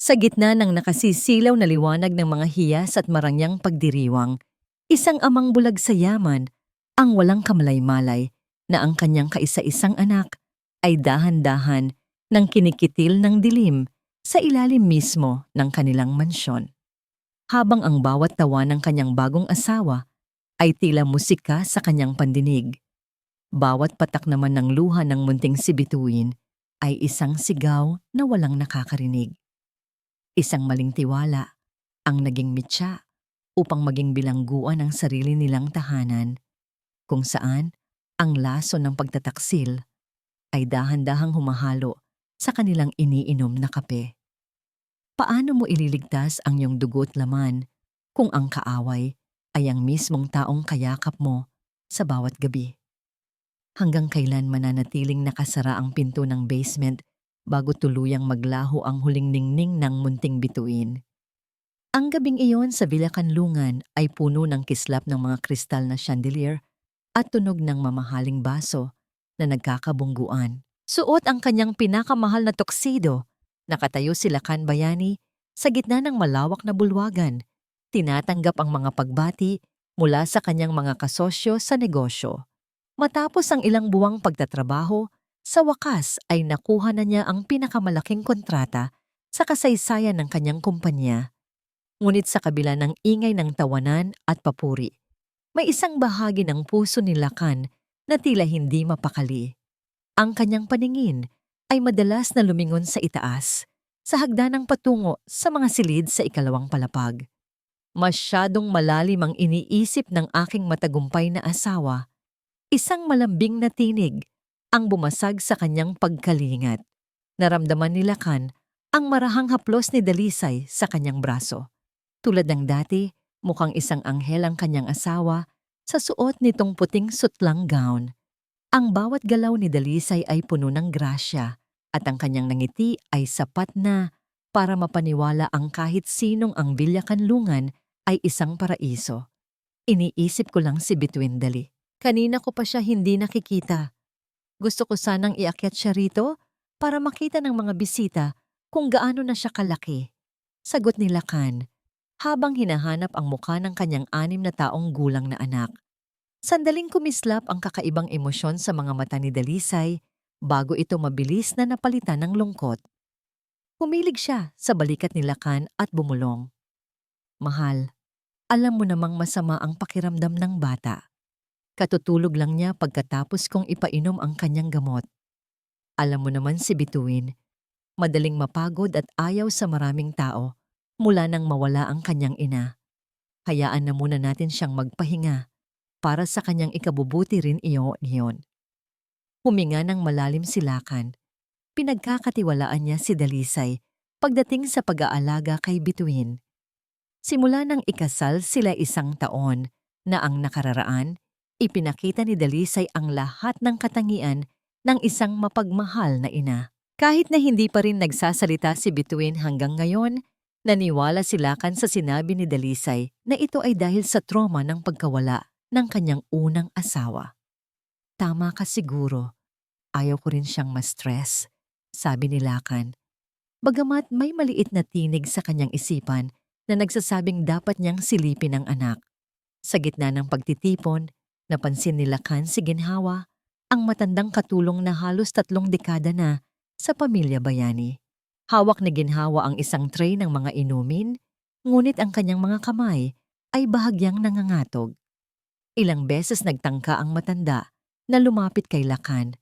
Sa gitna ng nakasisilaw na liwanag ng mga hiyas at marangyang pagdiriwang, isang amang bulag sa yaman, ang walang kamalay-malay na ang kanyang kaisa-isang anak ay dahan-dahan ng kinikitil ng dilim sa ilalim mismo ng kanilang mansyon. Habang ang bawat tawa ng kanyang bagong asawa ay tila musika sa kanyang pandinig. Bawat patak naman ng luha ng munting si Bituin ay isang sigaw na walang nakakarinig. Isang maling tiwala ang naging mitya upang maging bilangguan ang sarili nilang tahanan, kung saan ang laso ng pagtataksil ay dahan-dahang humahalo sa kanilang iniinom na kape. Paano mo ililigtas ang iyong dugo't laman kung ang kaaway ay ang mismong taong kayakap mo sa bawat gabi? Hanggang kailan mananatiling nakasara ang pinto ng basement bago tuluyang maglaho ang huling ningning ng munting Bituin? Ang gabing iyon sa Villa Canlungan ay puno ng kislap ng mga kristal na chandelier at tunog ng mamahaling baso na nagkakabungguan. Suot ang kanyang pinakamahal na tuxedo. Nakatayo si Lakan Bayani sa gitna ng malawak na bulwagan. Tinatanggap ang mga pagbati mula sa kanyang mga kasosyo sa negosyo. Matapos ang ilang buwang pagtatrabaho, sa wakas ay nakuha na niya ang pinakamalaking kontrata sa kasaysayan ng kanyang kumpanya. Ngunit sa kabila ng ingay ng tawanan at papuri, may isang bahagi ng puso ni Lakan na tila hindi mapakali. Ang kanyang paningin ay madalas na lumingon sa itaas, sa hagdanang patungo sa mga silid sa ikalawang palapag. Masyadong malalim ang iniisip ng aking matagumpay na asawa. Isang malambing na tinig ang bumasag sa kanyang pagkalingat. Naramdaman ni Lakan ang marahang haplos ni Dalisay sa kanyang braso. Tulad ng dati, mukhang isang anghel ang kanyang asawa sa suot nitong puting sutlang gown. Ang bawat galaw ni Dalisay ay puno ng grasya at ang kanyang nangiti ay sapat na para mapaniwala ang kahit sinong ang Villa Canlungan ay isang paraiso. Iniisip ko lang si Bituin dali. Kanina ko pa siya hindi nakikita. Gusto ko sanang iakyat siya rito para makita ng mga bisita kung gaano na siya kalaki. Sagot ni Lakan habang hinahanap ang mukha ng kanyang 6 na taong gulang na anak. Sandaling kumislap ang kakaibang emosyon sa mga mata ni Dalisay bago ito mabilis na napalitan ng lungkot. Humilig siya sa balikat ni Lakan at bumulong. Mahal, alam mo namang masama ang pakiramdam ng bata. Katutulog lang niya pagkatapos kong ipainom ang kanyang gamot. Alam mo naman si Bituin, madaling mapagod at ayaw sa maraming tao mula nang mawala ang kanyang ina. Hayaan na muna natin siyang magpahinga para sa kanyang ikabubuti rin iyon. Huminga ng malalim si Lakan. Pinagkakatiwalaan niya si Dalisay pagdating sa pag-aalaga kay Bituin. Simula nang ikasal sila 1 taon na ang nakararaan, ipinakita ni Dalisay ang lahat ng katangian ng isang mapagmahal na ina. Kahit na hindi pa rin nagsasalita si Bituin hanggang ngayon, naniwala si Lakan sa sinabi ni Dalisay na ito ay dahil sa trauma ng pagkawala ng kanyang unang asawa. Tama ka siguro. Ayaw ko rin siyang ma-stress, sabi ni Lakan. Bagamat may maliit na tinig sa kanyang isipan na nagsasabing dapat niyang silipin ang anak. Sa gitna ng pagtitipon, napansin ni Lakan si Ginhawa, ang matandang katulong na halos 3 dekada na sa pamilya Bayani. Hawak ni Ginhawa ang isang tray ng mga inumin, ngunit ang kanyang mga kamay ay bahagyang nangangatog. Ilang beses nagtangka ang matanda na lumapit kay Lakan,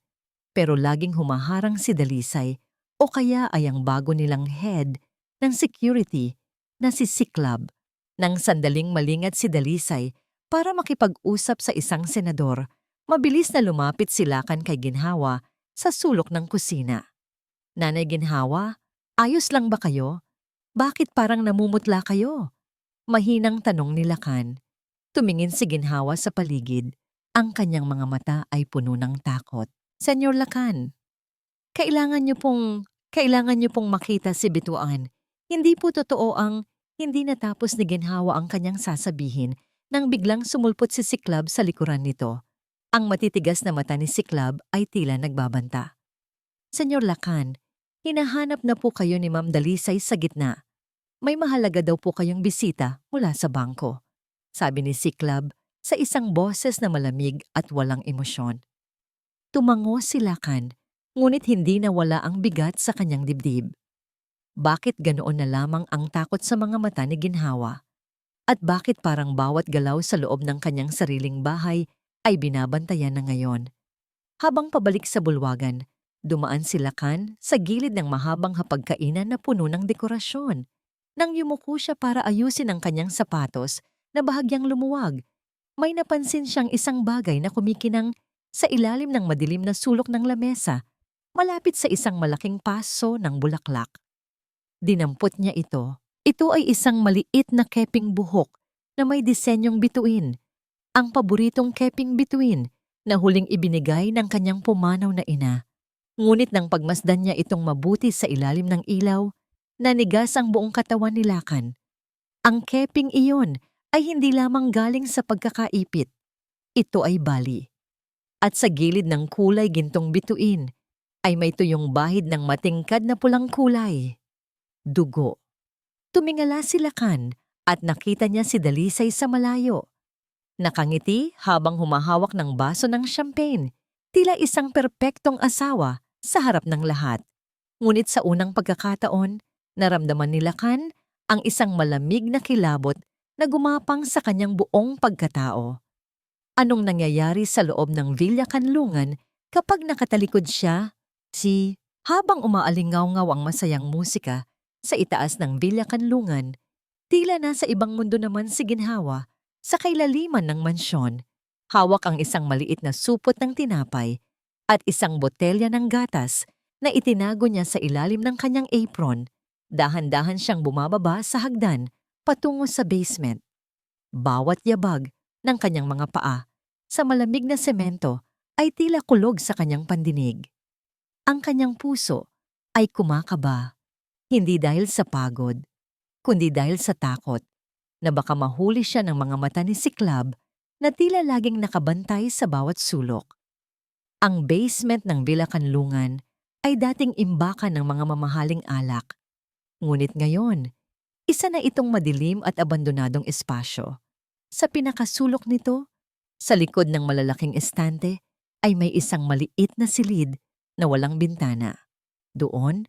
pero laging humaharang si Dalisay o kaya ay ang bago nilang head ng security na si Siklab. Nang sandaling malingat si Dalisay para makipag-usap sa isang senador, mabilis na lumapit si Lakan kay Ginhawa sa sulok ng kusina. Nanay Ginhawa, ayos lang ba kayo? Bakit parang namumutla kayo? Mahinang tanong ni Lakan. Tumingin si Ginhawa sa paligid. Ang kanyang mga mata ay puno ng takot. Senyor Lakan, kailangan niyo pong makita si Bituan. Hindi po totoo ang hindi natapos ni Ginhawa ang kanyang sasabihin nang biglang sumulpot si Siklab sa likuran nito. Ang matitigas na mata ni Siklab ay tila nagbabanta. Senyor Lakan, Hinahanap na po kayo ni Ma'am Dalisay sa gitna. May mahalaga daw po kayong bisita mula sa bangko, sabi ni Siklab sa isang boses na malamig at walang emosyon. Tumango si Lakan, ngunit hindi nawala ang bigat sa kanyang dibdib. Bakit ganoon na lamang ang takot sa mga mata ni Ginhawa? At bakit parang bawat galaw sa loob ng kanyang sariling bahay ay binabantayan na ngayon? Habang pabalik sa bulwagan, dumaan si Lakan sa gilid ng mahabang hapagkainan na puno ng dekorasyon. Nang yumuko siya para ayusin ang kanyang sapatos na bahagyang lumuwag, may napansin siyang isang bagay na kumikinang sa ilalim ng madilim na sulok ng lamesa, malapit sa isang malaking paso ng bulaklak. Dinampot niya ito. Ito ay isang maliit na keping buhok na may disenyong bituin, ang paboritong keping bituin na huling ibinigay ng kanyang pumanaw na ina. Ngunit nang pagmasdan niya itong mabuti sa ilalim ng ilaw, nanigas ang buong katawan ni Lakan. Ang keping iyon ay hindi lamang galing sa pagkakaipit. Ito ay bali. At sa gilid ng kulay gintong bituin ay may tuyong bahid ng matingkad na pulang kulay. Dugo. Tumingala si Lakan at nakita niya si Dalisay sa malayo. Nakangiti habang humahawak ng baso ng champagne, tila isang perpektong asawa sa harap ng lahat. Ngunit sa unang pagkakataon, naramdaman ni Lakan ang isang malamig na kilabot na gumapang sa kanyang buong pagkatao. Anong nangyayari sa loob ng Villa Kanlungan kapag nakatalikod siya? Habang umaalingaw-ngaw ang masayang musika sa itaas ng Villa Kanlungan, tila nasa ibang mundo naman si Ginhawa sa kailaliman ng mansyon. Hawak ang isang maliit na supot ng tinapay at isang botelya ng gatas na itinago niya sa ilalim ng kanyang apron. Dahan-dahan siyang bumababa sa hagdan patungo sa basement. Bawat yabag ng kanyang mga paa sa malamig na semento ay tila kulog sa kanyang pandinig. Ang kanyang puso ay kumakaba, hindi dahil sa pagod, kundi dahil sa takot na baka mahuli siya ng mga mata ni Siklab na tila laging nakabantay sa bawat sulok. Ang basement ng Villa Kanlungan ay dating imbakan ng mga mamahaling alak. Ngunit ngayon, isa na itong madilim at abandonadong espasyo. Sa pinakasulok nito, sa likod ng malalaking estante, ay may isang maliit na silid na walang bintana. Doon,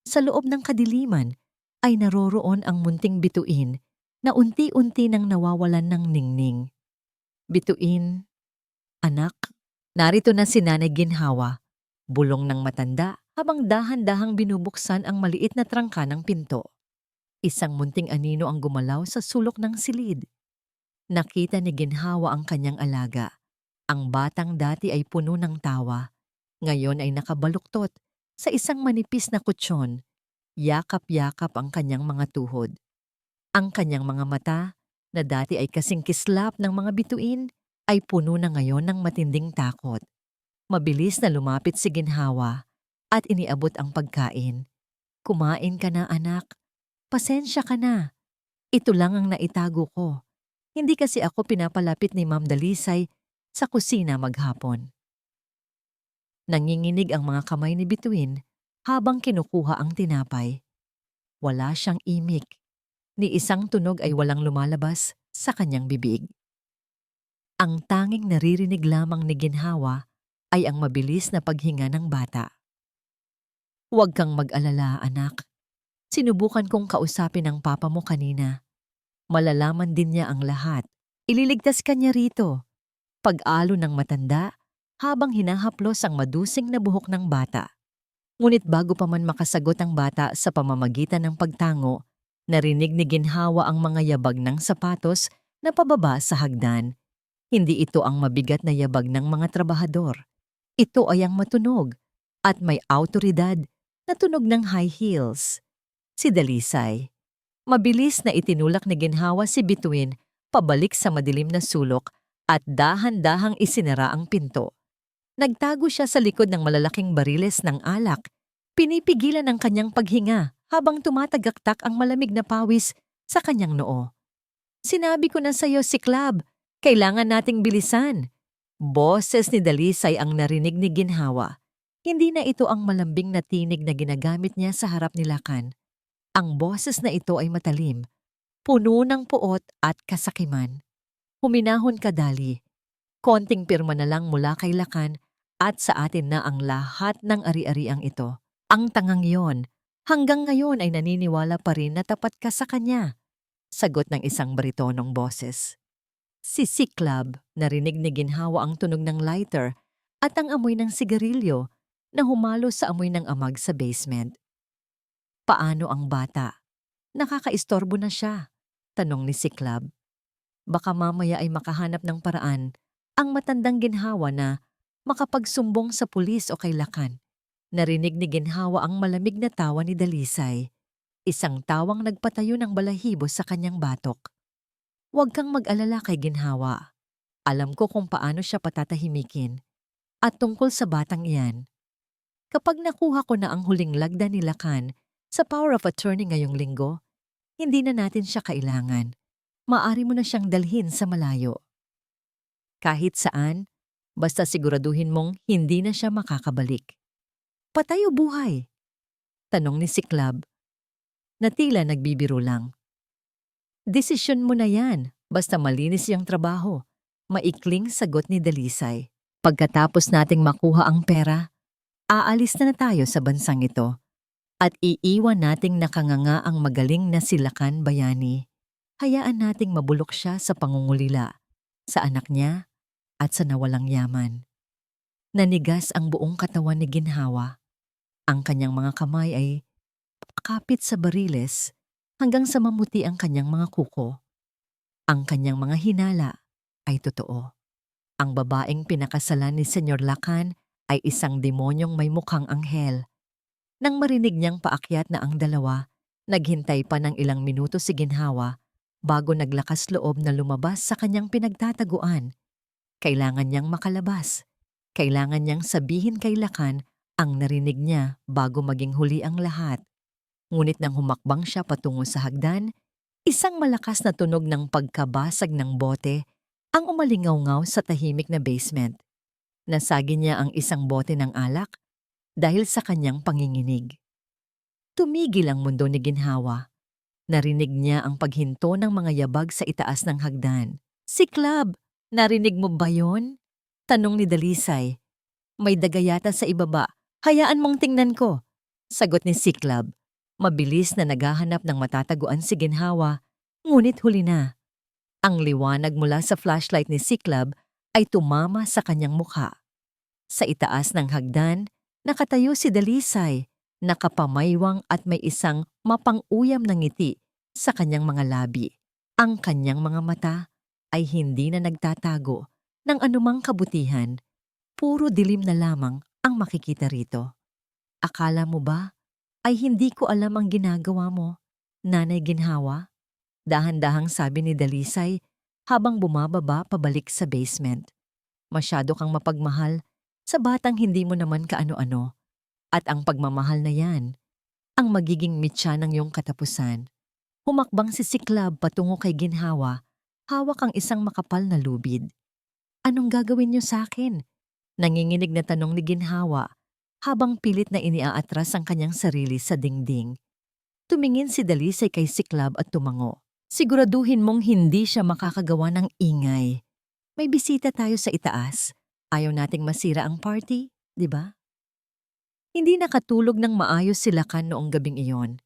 sa loob ng kadiliman, ay naroroon ang munting bituin na unti-unti nang nawawalan ng ningning. Bituin, anak, narito na si Nanay Ginhawa, bulong ng matanda habang dahan-dahang binubuksan ang maliit na trangka ng pinto. Isang munting anino ang gumalaw sa sulok ng silid. Nakita ni Ginhawa ang kanyang alaga. Ang batang dati ay puno ng tawa. Ngayon ay nakabaluktot sa isang manipis na kutsyon. Yakap-yakap ang kanyang mga tuhod. Ang kanyang mga mata, na dati ay kasing kislap ng mga bituin, ay puno na ngayon ng matinding takot. Mabilis na lumapit si Ginhawa at iniabot ang pagkain. Kumain ka na, anak. Pasensya ka na. Ito lang ang naitago ko. Hindi kasi ako pinapalapit ni Ma'am Dalisay sa kusina maghapon. Nanginginig ang mga kamay ni Bituin habang kinukuha ang tinapay. Wala siyang imik. Ni isang tunog ay walang lumalabas sa kanyang bibig. Ang tanging naririnig lamang ni Ginhawa ay ang mabilis na paghinga ng bata. Huwag kang mag-alala, anak. Sinubukan kong kausapin ang papa mo kanina. Malalaman din niya ang lahat. Ililigtas ka niya rito. Pag-alo ng matanda habang hinahaplos ang madusing na buhok ng bata. Ngunit bago pa man makasagot ang bata sa pamamagitan ng pagtango, narinig ni Ginhawa ang mga yabag ng sapatos na pababa sa hagdan. Hindi ito ang mabigat na yabag ng mga trabahador. Ito ay ang matunog at may awtoridad na tunog ng high heels. Si Dalisay. Mabilis na itinulak ni Ginhawa si Bituin pabalik sa madilim na sulok at dahan-dahang isinara ang pinto. Nagtago siya sa likod ng malalaking bariles ng alak. Pinipigilan ang kanyang paghinga habang tumatagaktak ang malamig na pawis sa kanyang noo. Sinabi ko na sa'yo, Siklab, kailangan nating bilisan. Boses ni Dalisay ang narinig ni Ginhawa. Hindi na ito ang malambing na tinig na ginagamit niya sa harap ni Lakan. Ang boses na ito ay matalim, puno ng puot at kasakiman. Huminahon ka, Dali. Konting pirma na lang mula kay Lakan at sa atin na ang lahat ng ari-ariang ito. Ang tangang yon, hanggang ngayon ay naniniwala pa rin na tapat ka sa kanya. Sagot ng isang baritonong boses. Si Siklab, narinig ni Ginhawa ang tunog ng lighter at ang amoy ng sigarilyo na humalo sa amoy ng amag sa basement. Paano ang bata? Nakakaistorbo na siya, tanong ni Siklab. Baka mamaya ay makahanap ng paraan ang matandang Ginhawa na makapagsumbong sa pulis o kay Lakan. Narinig ni Ginhawa ang malamig na tawa ni Dalisay, isang tawang nagpatayo ng balahibo sa kanyang batok. Huwag kang mag-alala kay Ginhawa. Alam ko kung paano siya patatahimikin. At tungkol sa batang iyan, kapag nakuha ko na ang huling lagda ni Lakan sa power of attorney ngayong linggo, hindi na natin siya kailangan. Maaari mo na siyang dalhin sa malayo. Kahit saan, basta siguraduhin mong hindi na siya makakabalik. Patay o buhay? Tanong ni Siklab, na tila nagbibiro lang. Desisyon mo na yan, basta malinis yung trabaho. Maikling sagot ni Dalisay. Pagkatapos nating makuha ang pera, aalis na tayo sa bansang ito at iiwan nating nakanganga ang magaling na si Lakan Bayani. Hayaan nating mabulok siya sa pangungulila, sa anak niya at sa nawalang yaman. Nanigas ang buong katawan ni Ginhawa. Ang kanyang mga kamay ay kapit sa bariles hanggang sa mamuti ang kanyang mga kuko. Ang kanyang mga hinala ay totoo. Ang babaeng pinakasalan ni Senyor Lakan ay isang demonyong may mukhang anghel. Nang marinig niyang paakyat na ang dalawa, naghintay pa ng ilang minuto si Ginhawa bago naglakas loob na lumabas sa kanyang pinagtataguan. Kailangan niyang makalabas. Kailangan niyang sabihin kay Lakan ang narinig niya bago maging huli ang lahat. Ngunit nang humakbang siya patungo sa hagdan, isang malakas na tunog ng pagkabasag ng bote ang umalingaw-ngaw sa tahimik na basement. Nasagi niya ang isang bote ng alak dahil sa kanyang panginginig. Tumigil ang mundo ni Ginhawa. Narinig niya ang paghinto ng mga yabag sa itaas ng hagdan. Siklab, narinig mo ba yon? Tanong ni Dalisay. May daga yata sa ibaba. Hayaan mong tingnan ko. Sagot ni Siklab. Mabilis na naghahanap ng matataguan si Ginhawa, ngunit huli na. Ang liwanag mula sa flashlight ni Siklab ay tumama sa kanyang mukha. Sa itaas ng hagdan, nakatayo si Dalisay, nakapamaywang at may isang mapang-uyam na ngiti sa kanyang mga labi. Ang kanyang mga mata ay hindi na nagtatago ng anumang kabutihan. Puro dilim na lamang ang makikita rito. Akala mo ba ay hindi ko alam ang ginagawa mo, Nanay Ginhawa? Dahan-dahang sabi ni Dalisay habang bumababa pabalik sa basement. Masyado kang mapagmahal sa batang hindi mo naman kaano-ano. At ang pagmamahal na yan, ang magiging mitya ng iyong katapusan. Humakbang si Siklab patungo kay Ginhawa, hawak ang isang makapal na lubid. Anong gagawin niyo sa akin? Nanginginig na tanong ni Ginhawa habang pilit na iniaatras ang kanyang sarili sa dingding. Tumingin si Dalisay kay Siklab at tumango. Siguraduhin mong hindi siya makakagawa ng ingay. May bisita tayo sa itaas. Ayaw nating masira ang party, di ba? Hindi nakatulog ng maayos si Lakan noong gabing iyon.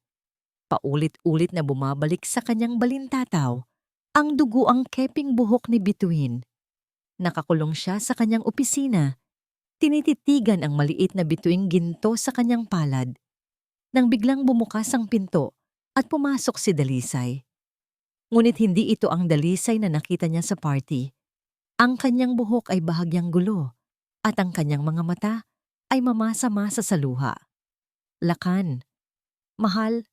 Paulit-ulit na bumabalik sa kanyang balintataw ang dugo ang keping buhok ni Bituin. Nakakulong siya sa kanyang opisina. Tinititigan ang maliit na bituing ginto sa kanyang palad. Nang biglang bumukas ang pinto at pumasok si Dalisay. Ngunit hindi ito ang Dalisay na nakita niya sa party. Ang kanyang buhok ay bahagyang gulo at ang kanyang mga mata ay mamasa-masa sa luha. Lakan, mahal,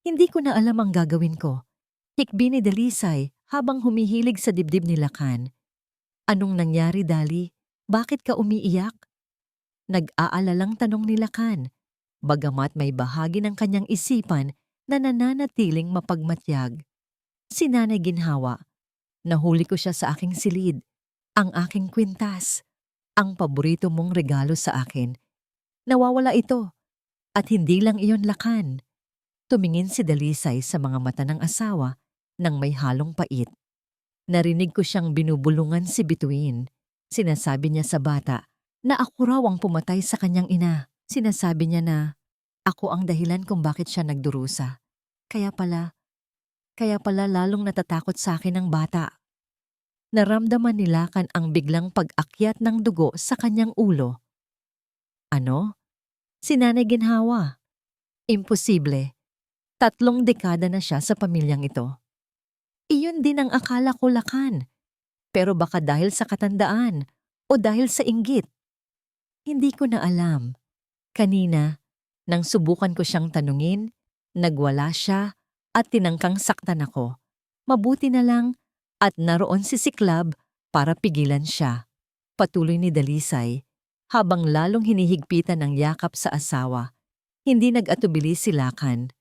hindi ko na alam ang gagawin ko. Hikbi ni Dalisay habang humihilig sa dibdib ni Lakan. Anong nangyari, Dali? Bakit ka umiiyak? Nag-aalalang tanong ni Lakan, bagamat may bahagi ng kanyang isipan na nananatiling mapagmatyag. Si Nanay Ginhawa, nahuli ko siya sa aking silid, ang aking kwintas, ang paborito mong regalo sa akin. Nawawala ito. At hindi lang iyon, Lakan. Tumingin si Dalisay sa mga mata ng asawa nang may halong pait. Narinig ko siyang binubulungan si Bituin. Sinasabi niya sa bata na ako raw ang pumatay sa kanyang ina. Sinasabi niya na ako ang dahilan kung bakit siya nagdurusa. Kaya pala lalong natatakot sa akin ang bata. Naramdaman ni Lakan ang biglang pag-akyat ng dugo sa kanyang ulo. Ano? Si Nanay Ginhawa. Imposible. 3 dekada na siya sa pamilyang ito. Iyon din ang akala ko, Lakan. Pero baka dahil sa katandaan o dahil sa inggit. Hindi ko na alam. Kanina, nang subukan ko siyang tanungin, nagwala siya at tinangkang saktan ako. Mabuti na lang at naroon si Siklab para pigilan siya. Patuloy ni Dalisay habang lalong hinihigpitan ng yakap sa asawa. Hindi nag-atubili si Lakan.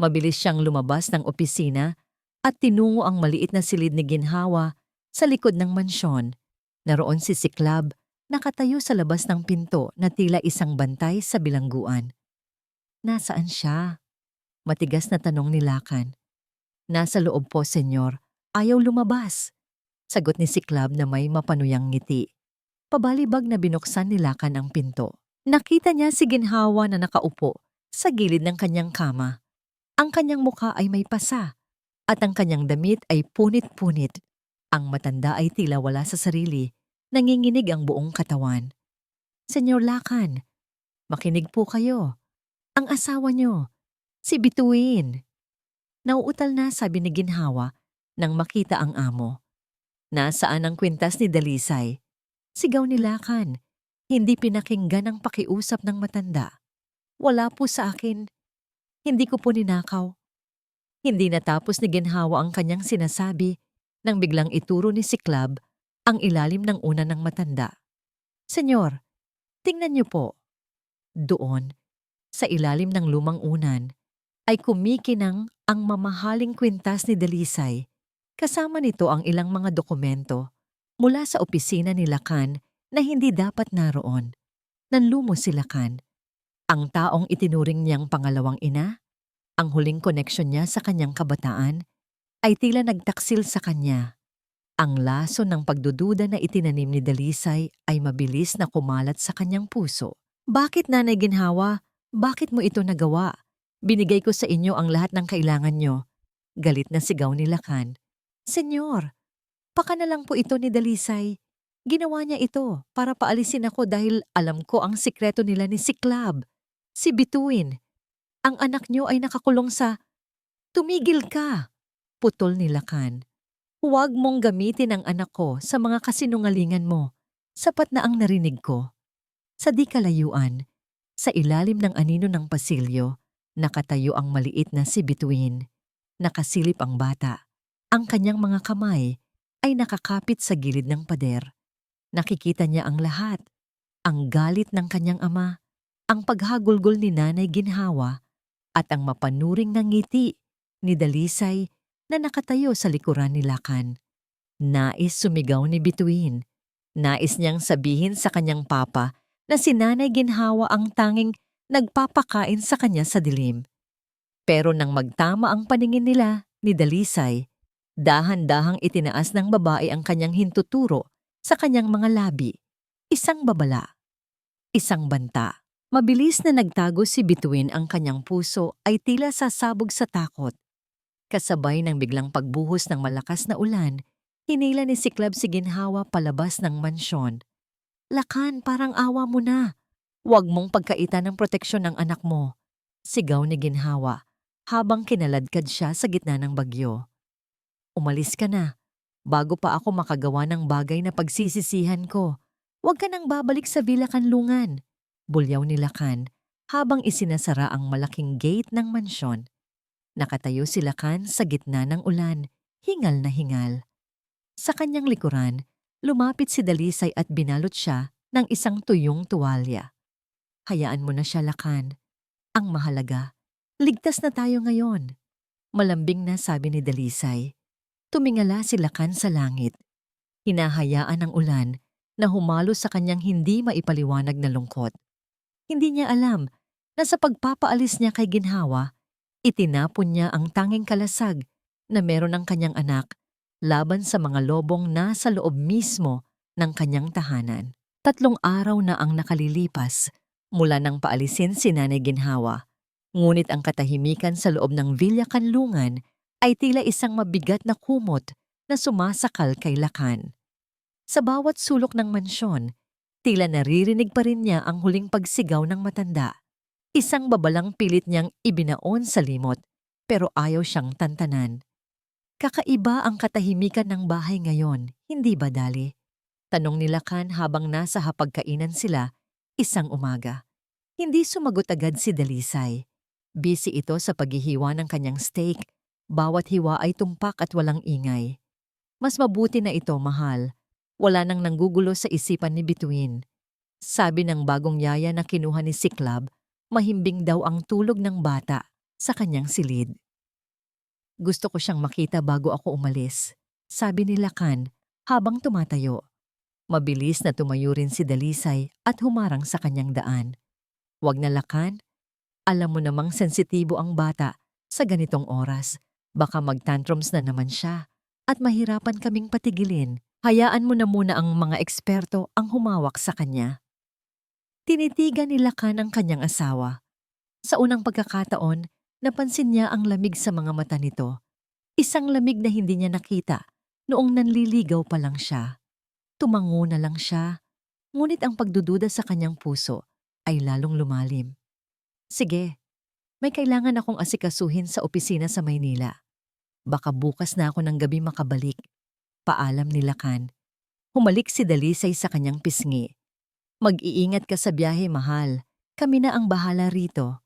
Mabilis siyang lumabas ng opisina at tinungo ang maliit na silid ni Ginhawa sa likod ng mansyon. Naroon si Siklab, nakatayo sa labas ng pinto na tila isang bantay sa bilangguan. Nasaan siya? Matigas na tanong ni Lakan. Nasa loob po, senyor. Ayaw lumabas. Sagot ni Siklab na may mapanuyang ngiti. Pabalibag na binuksan ni Lakan ang pinto. Nakita niya si Ginhawa na nakaupo sa gilid ng kanyang kama. Ang kanyang mukha ay may pasa at ang kanyang damit ay punit-punit. Ang matanda ay tila wala sa sarili, nanginginig ang buong katawan. Senyor Lakan, makinig po kayo. Ang asawa niyo, si Bituin. Nauutal na, sabi ni Ginhawa nang makita ang amo. Nasaan ang kwintas ni Dalisay? Sigaw ni Lakan. Hindi pinakinggan ang pakiusap ng matanda. Wala po sa akin. Hindi ko po ninakaw. Hindi natapos ni Ginhawa ang kanyang sinasabi nang biglang ituro ni Siklab ang ilalim ng una ng matanda. Senyor, tingnan niyo po. Doon, sa ilalim ng lumang unan, ay kumikinang ang mamahaling kwintas ni Dalisay. Kasama nito ang ilang mga dokumento mula sa opisina ni Lakan na hindi dapat naroon. Nanlumos si Lakan. Ang taong itinuring niyang pangalawang ina, ang huling koneksyon niya sa kanyang kabataan, ay tila nagtaksil sa kanya. Ang laso ng pagdududa na itinanim ni Dalisay ay mabilis na kumalat sa kanyang puso. Bakit, Nanay Ginhawa? Bakit mo ito nagawa? Binigay ko sa inyo ang lahat ng kailangan nyo. Galit na sigaw ni Lakan. Senyor, paka na lang po ito ni Dalisay. Ginawa niya ito para paalisin ako dahil alam ko ang sikreto nila ni Siklab. Si Bituin. Ang anak niyo ay nakakulong sa... Tumigil ka! Putol ni Lakan. Huwag mong gamitin ang anak ko sa mga kasinungalingan mo. Sapat na ang narinig ko. Sa di kalayuan, sa ilalim ng anino ng pasilyo, nakatayo ang maliit na si Bituin. Nakasilip ang bata. Ang kanyang mga kamay ay nakakapit sa gilid ng pader. Nakikita niya ang lahat. Ang galit ng kanyang ama, ang paghagulgol ni Nanay Ginhawa, at ang mapanuring na ngiti ni Dalisay na nakatayo sa likuran ni Lakan. Nais sumigaw ni Bituin. Nais niyang sabihin sa kanyang papa na si Nanay Ginhawa ang tanging nagpapakain sa kanya sa dilim. Pero nang magtama ang paningin nila ni Dalisay, dahan-dahang itinaas ng babae ang kanyang hintuturo sa kanyang mga labi. Isang babala. Isang banta. Mabilis na nagtago si Bituin, ang kanyang puso ay tila sasabog sa takot. Kasabay ng biglang pagbuhos ng malakas na ulan, hinila ni Siklab si Ginhawa palabas ng mansyon. Lakan, parang awa mo na. Huwag mong pagkaitan ng proteksyon ng anak mo. Sigaw ni Ginhawa habang kinaladkad siya sa gitna ng bagyo. Umalis ka na, bago pa ako makagawa ng bagay na pagsisisihan ko. Huwag ka nang babalik sa Villa Kanlungan. Bulyaw ni Lakan habang isinasara ang malaking gate ng mansyon. Nakatayo si Lakan sa gitna ng ulan, hingal na hingal. Sa kanyang likuran, lumapit si Dalisay at binalot siya ng isang tuyong tuwalya. Hayaan mo na siya, Lakan. Ang mahalaga, ligtas na tayo ngayon. Malambing na sabi ni Dalisay. Tumingala si Lakan sa langit. Hinahayaan ng ulan na humalo sa kanyang hindi maipaliwanag na lungkot. Hindi niya alam na sa pagpapaalis niya kay ginhawa, itinapon niya ang tanging kalasag na meron ng kanyang anak laban sa mga lobong nasa loob mismo ng kanyang tahanan. 3 araw na ang nakalilipas mula nang paalisin si Nanay Ginhawa. Ngunit ang katahimikan sa loob ng Villa Kanlungan ay tila isang mabigat na kumot na sumasakal kay Lakan. Sa bawat sulok ng mansyon, tila naririnig pa rin niya ang huling pagsigaw ng matanda. Isang babalang pilit niyang ibinaon sa limot, pero ayaw siyang tantanan. Kakaiba ang katahimikan ng bahay ngayon, hindi ba, Dali? Tanong ni Lakan habang nasa hapagkainan sila isang umaga. Hindi sumagot agad si Dalisay. Busy ito sa paghihiwa ng kanyang steak. Bawat hiwa ay tumpak at walang ingay. Mas mabuti na ito, mahal. Wala nang nanggugulo sa isipan ni Bituin. Sabi ng bagong yaya na kinuha ni Siklab, mahimbing daw ang tulog ng bata sa kanyang silid. Gusto ko siyang makita bago ako umalis, sabi ni Lakan habang tumatayo. Mabilis na tumayo rin si Dalisay at humarang sa kanyang daan. Wag na, Lakan. Alam mo namang sensitibo ang bata sa ganitong oras. Baka mag-tantrums na naman siya at mahirapan kaming patigilin. Hayaan mo na muna ang mga eksperto ang humawak sa kanya. Tinitigan ni Lakan ang kanyang asawa. Sa unang pagkakataon, napansin niya ang lamig sa mga mata nito. Isang lamig na hindi niya nakita noong nanliligaw pa lang siya. Tumango na lang siya, ngunit ang pagdududa sa kanyang puso ay lalong lumalim. Sige, may kailangan akong asikasuhin sa opisina sa Maynila. Baka bukas na ako ng gabi makabalik. Paalam ni Lakan. Humalik si Dalisay sa kanyang pisngi. Mag-iingat ka sa biyahe, mahal. Kami na ang bahala rito.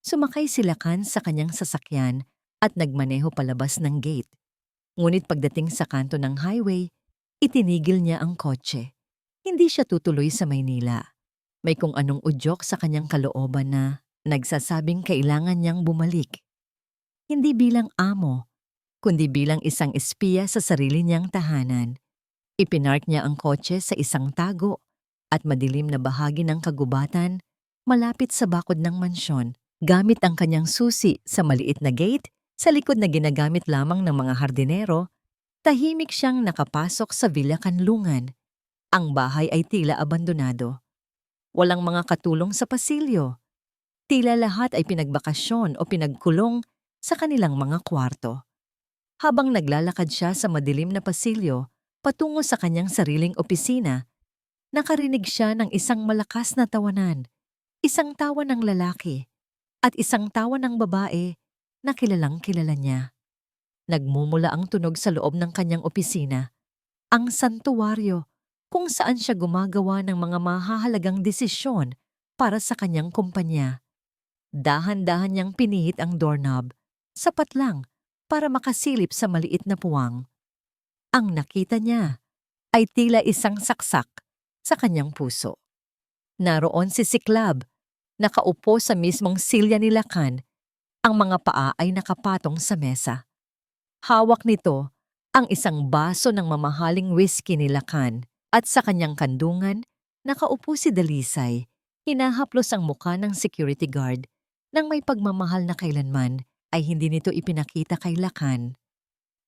Sumakay si Lakan sa kanyang sasakyan at nagmaneho palabas ng gate. Ngunit pagdating sa kanto ng highway, itinigil niya ang kotse. Hindi siya tutuloy sa Maynila. May kung anong udyok sa kanyang kalooban na nagsasabing kailangan niyang bumalik. Hindi bilang amo, kundi bilang isang espiya sa sarili niyang tahanan. Ipinark niya ang kotse sa isang tago at madilim na bahagi ng kagubatan malapit sa bakod ng mansyon. Gamit ang kanyang susi sa maliit na gate sa likod na ginagamit lamang ng mga hardinero, tahimik siyang nakapasok sa Villa Kanlungan. Ang bahay ay tila abandonado. Walang mga katulong sa pasilyo. Tila lahat ay pinagbakasyon o pinagkulong sa kanilang mga kwarto. Habang naglalakad siya sa madilim na pasilyo patungo sa kanyang sariling opisina, nakarinig siya ng isang malakas na tawanan, isang tawa ng lalaki at isang tawa ng babae na kilalang kilala niya. Nagmumula ang tunog sa loob ng kanyang opisina, ang santuwaryo kung saan siya gumagawa ng mga mahahalagang desisyon para sa kanyang kumpanya. Dahan-dahan niyang pinihit ang doorknob, sapat lang para makasilip sa maliit na puwang. Ang nakita niya ay tila isang saksak sa kanyang puso. Naroon si Siklab, nakaupo sa mismong silya ni Lakan, ang mga paa ay nakapatong sa mesa. Hawak nito ang isang baso ng mamahaling whiskey ni Lakan at sa kanyang kandungan, nakaupo si Dalisay, hinahaplos ang muka ng security guard nang may pagmamahal na kailanman ay hindi nito ipinakita kay Lakan.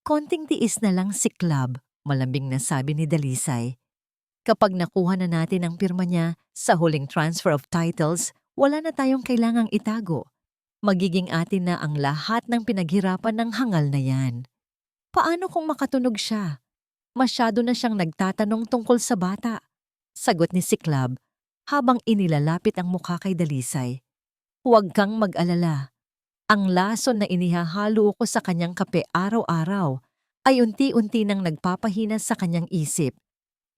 Konting tiis na lang, Siklab, malambing na sabi ni Dalisay. Kapag nakuha na natin ang pirma niya sa huling transfer of titles, wala na tayong kailangang itago. Magiging atin na ang lahat ng pinaghirapan ng hangal na yan. Paano kung makatunog siya? Masyado na siyang nagtatanong tungkol sa bata. Sagot ni Siklab habang inilalapit ang mukha kay Dalisay. Huwag kang mag-alala. Ang lason na inihahalo ko sa kanyang kape araw-araw ay unti-unti nang nagpapahina sa kanyang isip.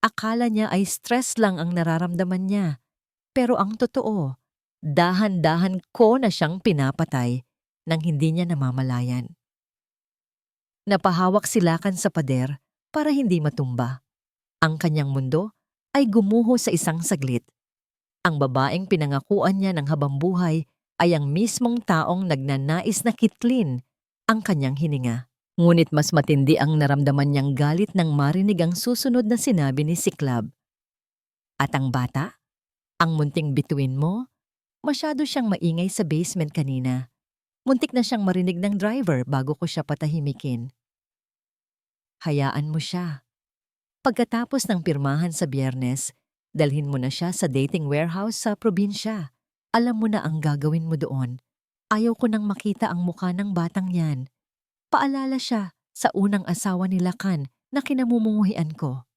Akala niya ay stress lang ang nararamdaman niya. Pero ang totoo, dahan-dahan ko na siyang pinapatay nang hindi niya namamalayan. Napahawak si Lakan sa pader para hindi matumba. Ang kanyang mundo ay gumuho sa isang saglit. Ang babaeng pinangakuan niya ng habambuhay ay ang mismong taong nagnanais na kitlin ang kanyang hininga. Ngunit mas matindi ang naramdaman niyang galit nang marinig ang susunod na sinabi ni Siklab. At ang bata? Ang munting bituin mo? Masyado siyang maingay sa basement kanina. Muntik na siyang marinig ng driver bago ko siya patahimikin. Hayaan mo siya. Pagkatapos ng pirmahan sa Biyernes, dalhin mo na siya sa dating warehouse sa probinsya. Alam mo na ang gagawin mo doon. Ayaw ko nang makita ang mukha ng batang yan. Paalala siya sa unang asawa ni Lakan na kinamumuhian ko.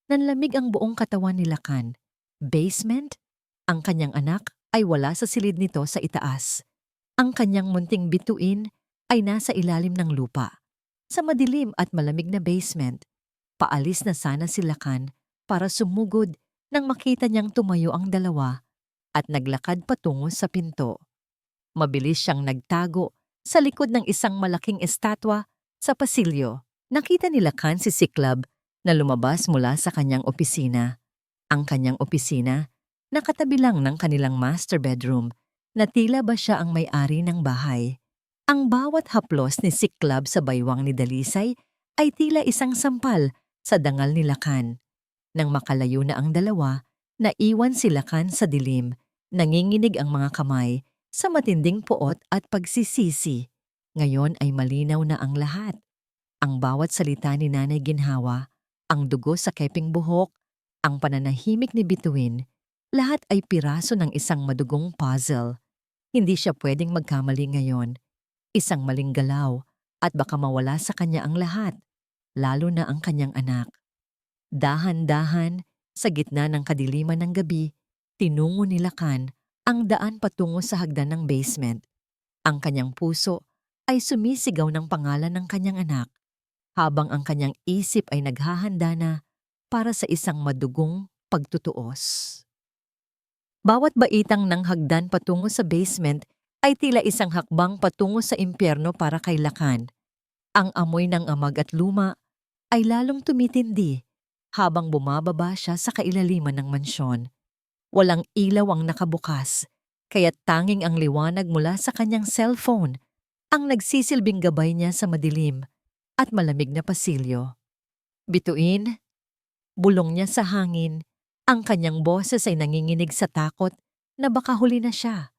Nanlamig ang buong katawan ni Lakan. Basement? Ang kanyang anak ay wala sa silid nito sa itaas. Ang kanyang munting bituin ay nasa ilalim ng lupa. Sa madilim at malamig na basement, paalis na sana si Lakan para sumugod nang makita niyang tumayo ang dalawa at naglakad patungo sa pinto. Mabilis siyang nagtago sa likod ng isang malaking estatwa sa pasilyo. Nakita ni Lakan si Siklab na lumabas mula sa kanyang opisina. Ang kanyang opisina, nakatabi lang ng kanilang master bedroom na tila ba siya ang may-ari ng bahay. Ang bawat haplos ni Siklab sa baywang ni Dalisay ay tila isang sampal sa dangal ni Lakan. Nang makalayo na ang dalawa, naiwan si Lakan sa dilim, nanginginig ang mga kamay sa matinding puot at pagsisisi. Ngayon ay malinaw na ang lahat. Ang bawat salita ni Nanay Ginhawa, ang dugo sa keping buhok, ang pananahimik ni Bituin, lahat ay piraso ng isang madugong puzzle. Hindi siya pwedeng magkamali ngayon. Isang maling galaw at baka mawala sa kanya ang lahat, lalo na ang kanyang anak. Dahan-dahan, sa gitna ng kadiliman ng gabi, tinungo ni Lakan ang daan patungo sa hagdan ng basement. Ang kanyang puso ay sumisigaw ng pangalan ng kanyang anak, habang ang kanyang isip ay naghahanda na para sa isang madugong pagtutuos. Bawat baitang ng hagdan patungo sa basement ay tila isang hakbang patungo sa impyerno para kay Lakan. Ang amoy ng amag at luma ay lalong tumitindi habang bumababa siya sa kailaliman ng mansyon. Walang ilaw ang nakabukas, kaya't tanging ang liwanag mula sa kanyang cellphone ang nagsisilbing gabay niya sa madilim at malamig na pasilyo. Bituin, bulong niya sa hangin, ang kanyang boses ay nanginginig sa takot na baka huli na siya.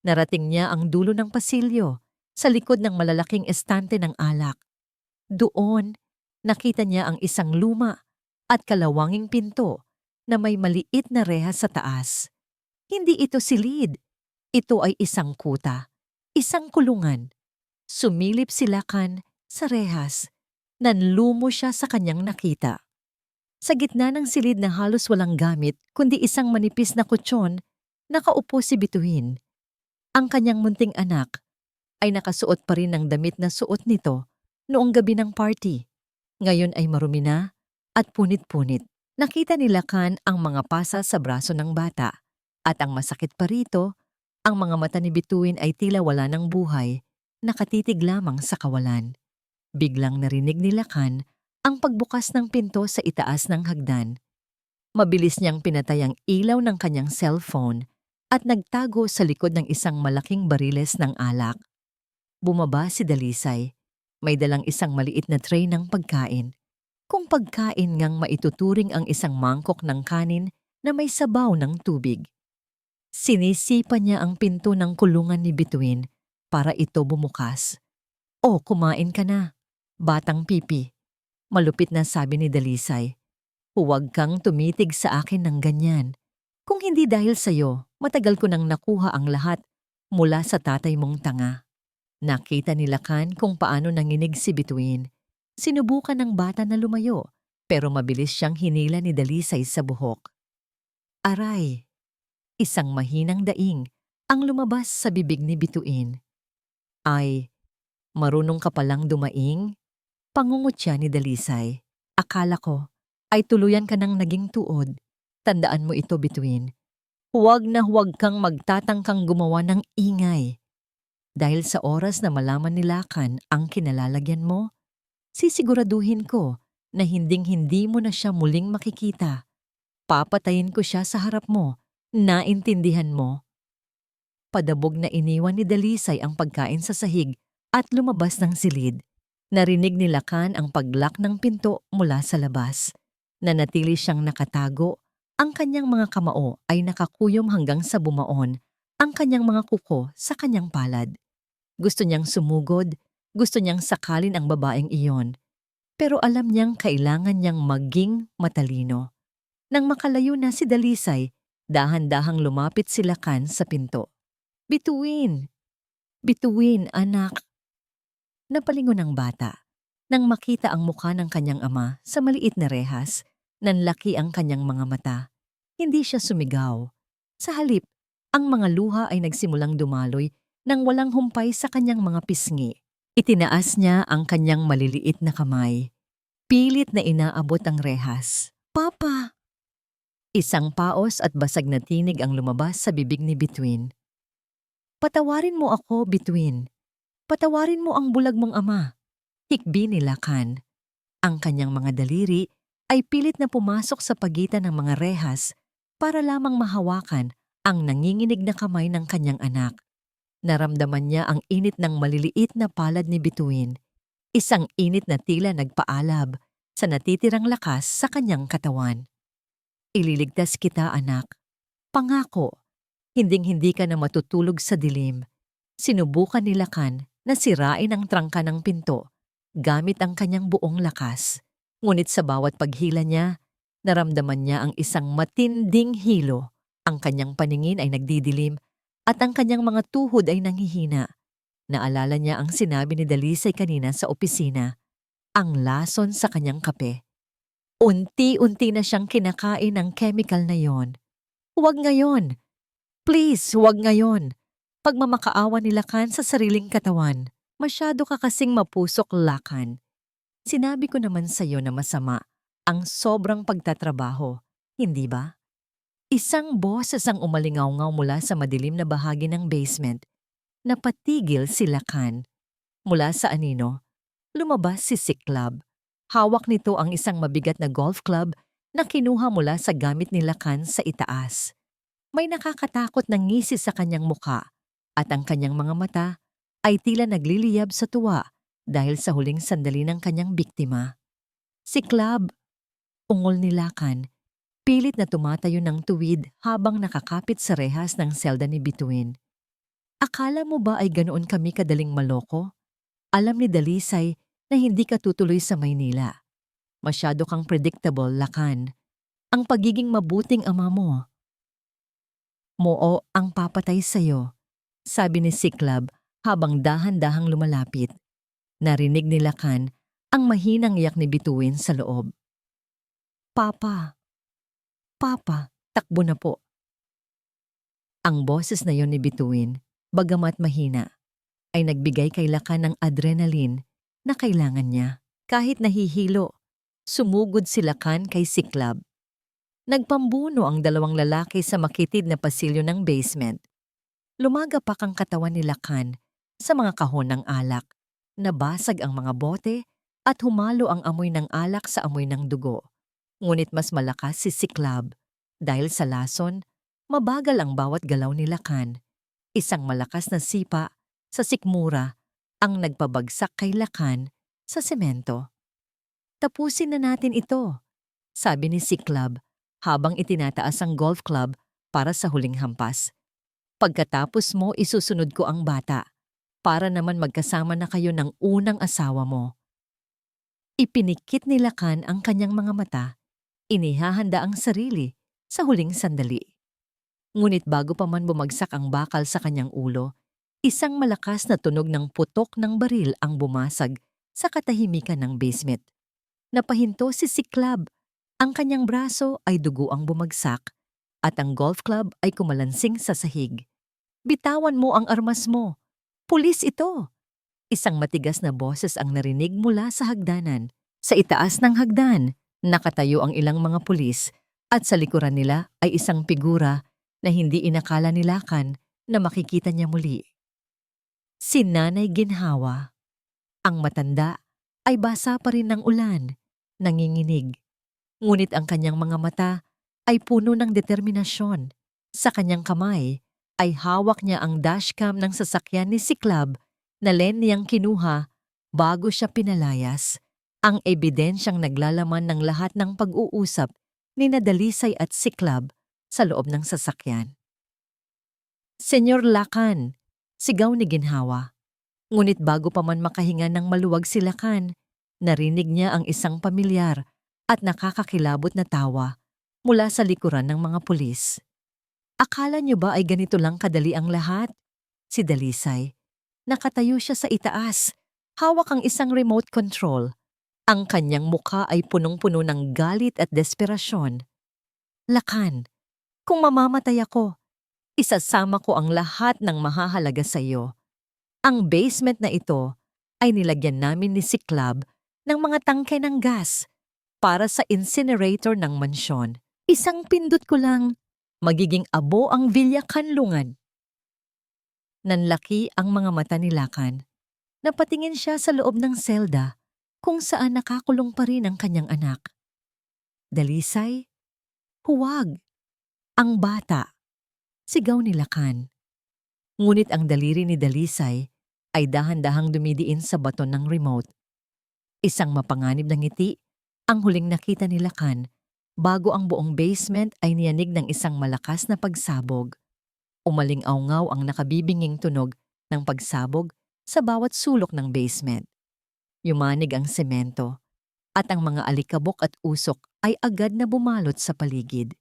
Narating niya ang dulo ng pasilyo sa likod ng malalaking estante ng alak. Doon, nakita niya ang isang luma at kalawanging pinto na may maliit na rehas sa taas. Hindi ito silid. Ito ay isang kuta, isang kulungan. Sumilip si Lakan sa rehas. Nanlumo siya sa kanyang nakita. Sa gitna ng silid na halos walang gamit kundi isang manipis na kutsyon, nakaupo si Bituin. Ang kanyang munting anak ay nakasuot pa rin ng damit na suot nito noong gabi ng party. Ngayon ay marumi na at punit-punit. Nakita ni Lakan ang mga pasa sa braso ng bata. At ang masakit pa rito, ang mga mata ni Bituin ay tila wala ng buhay, nakatitig lamang sa kawalan. Biglang narinig ni Lakan ang pagbukas ng pinto sa itaas ng hagdan. Mabilis niyang pinatay ang ilaw ng kanyang cellphone at nagtago sa likod ng isang malaking bariles ng alak. Bumaba si Dalisay. May dalang isang maliit na tray ng pagkain. Kung pagkain ngang maituturing ang isang mangkok ng kanin na may sabaw ng tubig. Sinisipa niya ang pinto ng kulungan ni Bituin para ito bumukas. "O, kumain ka na, batang pipi," malupit na sabi ni Dalisay. "Huwag kang tumitig sa akin ng ganyan. Kung hindi dahil sa'yo, matagal ko nang nakuha ang lahat mula sa tatay mong tanga." Nakita ni Lakan kung paano nanginig si Bituin. Sinubukan ng bata na lumayo, pero mabilis siyang hinila ni Dalisay sa buhok. Aray! Isang mahinang daing ang lumabas sa bibig ni Bituin. "Ay, marunong ka palang dumaing?" Pangungutya ni Dalisay. "Akala ko ay tuluyan ka nang naging tuod. Tandaan mo ito, Bituin. Huwag na huwag kang magtatangkang gumawa ng ingay. Dahil sa oras na malaman ni Lakan ang kinalalagyan mo, sisiguraduhin ko na hinding-hindi mo na siya muling makikita. Papatayin ko siya sa harap mo. Naintindihan mo?" Padabog na iniwan ni Dalisay ang pagkain sa sahig at lumabas ng silid. Narinig ni Lakan ang paglock ng pinto mula sa labas. Nanatili siyang nakatago. Ang kanyang mga kamao ay nakakuyom hanggang sa bumaon ang kanyang mga kuko sa kanyang palad. Gusto niyang sumugod, gusto niyang sakalin ang babaeng iyon, pero alam niyang kailangan niyang maging matalino. Nang makalayo na si Dalisay, dahan-dahang lumapit si Lakan sa pinto. Bituin! Bituin, anak! Napalingon ang bata. Nang makita ang mukha ng kanyang ama sa maliit na rehas, nanlaki ang kanyang mga mata. Hindi siya sumigaw. Sa halip, ang mga luha ay nagsimulang dumaloy nang walang humpay sa kanyang mga pisngi. Itinaas niya ang kanyang maliliit na kamay. Pilit na inaabot ang rehas. Papa! Isang paos at basag na tinig ang lumabas sa bibig ni Bituin. Patawarin mo ako, Bituin. Patawarin mo ang bulag mong ama. Hikbi ni Lakan. Ang kanyang mga daliri ay pilit na pumasok sa pagitan ng mga rehas para lamang mahawakan ang nanginginig na kamay ng kanyang anak. Naramdaman niya ang init ng maliliit na palad ni Bituin. Isang init na tila nagpaalab sa natitirang lakas sa kanyang katawan. Ililigtas kita, anak. Pangako, hinding-hindi ka na matutulog sa dilim. Sinubukan ni Lakan na sirain ang trangka ng pinto gamit ang kanyang buong lakas. Ngunit sa bawat paghila niya, naramdaman niya ang isang matinding hilo. Ang kanyang paningin ay nagdidilim at ang kanyang mga tuhod ay nanghihina. Naalala niya ang sinabi ni Dalisay kanina sa opisina, ang lason sa kanyang kape. Unti-unti na siyang kinakain ng chemical na yon. Huwag ngayon! Please, huwag ngayon! Pagmamakaawa ni Lakan sa sariling katawan. Masyado ka kasing mapusok, Lakan. Sinabi ko naman sa'yo na masama ang sobrang pagtatrabaho, hindi ba? Isang boses ang umalingaw-ngaw mula sa madilim na bahagi ng basement. Napatigil si Lakan. Mula sa anino, lumabas si Siklab. Hawak nito ang isang mabigat na golf club na kinuha mula sa gamit ni Lakan sa itaas. May nakakatakot na ngisi sa kanyang muka at ang kanyang mga mata ay tila nagliliyab sa tuwa dahil sa huling sandali ng kanyang biktima. Siklab, ungol ni Lakan, pilit na tumatayo ng tuwid habang nakakapit sa rehas ng selda ni Bituin. Akala mo ba ay ganoon kami kadaling maloko? Alam ni Dalisay na hindi ka tutuloy sa Maynila. Masyado kang predictable, Lakan. Ang pagiging mabuting ama mo. Moo ang papatay sa'yo, sabi ni Siklab habang dahan-dahang lumalapit. Narinig ni Lakan ang mahinang iyak ni Bituin sa loob. Papa! Papa! Takbo na po. Ang boses na yon ni Bituin, bagamat mahina, ay nagbigay kay Lakan ng adrenaline na kailangan niya. Kahit nahihilo, sumugod si Lakan kay Siklab. Nagpambuno ang dalawang lalaki sa makitid na pasilyo ng basement. Lumagapak ang katawan ni Lakan sa mga kahon ng alak. Nabasag ang mga bote at humalo ang amoy ng alak sa amoy ng dugo. Ngunit mas malakas si Siklab. Dahil sa lason, mabagal ang bawat galaw ni Lakan. Isang malakas na sipa sa sikmura ang nagpabagsak kay Lakan sa semento. Tapusin na natin ito, sabi ni Siklab habang itinataas ang golf club para sa huling hampas. Pagkatapos mo isusunod ko ang bata para naman magkasama na kayo ng unang asawa mo. Ipinikit ni Lakan ang kanyang mga mata, inihahanda ang sarili sa huling sandali. Ngunit bago pa man bumagsak ang bakal sa kanyang ulo, isang malakas na tunog ng putok ng baril ang bumasag sa katahimikan ng basement. Napahinto si Siklab. Ang kanyang braso ay dugo ang bumagsak at ang golf club ay kumalansing sa sahig. Bitawan mo ang armas mo. Pulis ito! Isang matigas na boses ang narinig mula sa hagdanan. Sa itaas ng hagdan, nakatayo ang ilang mga pulis at sa likuran nila ay isang figura na hindi inakala ni Lakan na makikita niya muli. Si Nanay Ginhawa. Ang matanda ay basa pa rin ng ulan, nanginginig. Ngunit ang kanyang mga mata ay puno ng determinasyon. Sa kanyang kamay ay hawak niya ang dashcam ng sasakyan ni Siklab na len niyang kinuha bago siya pinalayas. Ang ebidensyang naglalaman ng lahat ng pag-uusap ni Dalisay at Siklab sa loob ng sasakyan. Senyor Lakan, sigaw ni Ginhawa. Ngunit bago pa man makahinga ng maluwag si Lakan, narinig niya ang isang pamilyar at nakakakilabot na tawa mula sa likuran ng mga pulis. Akala niyo ba ay ganito lang kadali ang lahat? Si Dalisay. Nakatayo siya sa itaas. Hawak ang isang remote control. Ang kanyang mukha ay punong-puno ng galit at desperasyon. Lakan, kung mamamatay ako, isasama ko ang lahat ng mahahalaga sa iyo. Ang basement na ito ay nilagyan namin ni Siklab ng mga tangke ng gas para sa incinerator ng mansyon. Isang pindot ko lang, magiging abo ang Villa Kanlungan. Nanlaki ang mga mata ni Lakan. Napatingin siya sa loob ng selda kung saan nakakulong pa rin ang kanyang anak. Dalisay, huwag! Ang bata! Sigaw ni Lakan. Ngunit ang daliri ni Dalisay ay dahan-dahang dumidiin sa baton ng remote. Isang mapanganib na ngiti ang huling nakita ni Lakan bago ang buong basement ay niyanig ng isang malakas na pagsabog. Umaling-awngaw ang nakabibinging tunog ng pagsabog sa bawat sulok ng basement. Yumanig ang semento at ang mga alikabok at usok ay agad na bumalot sa paligid.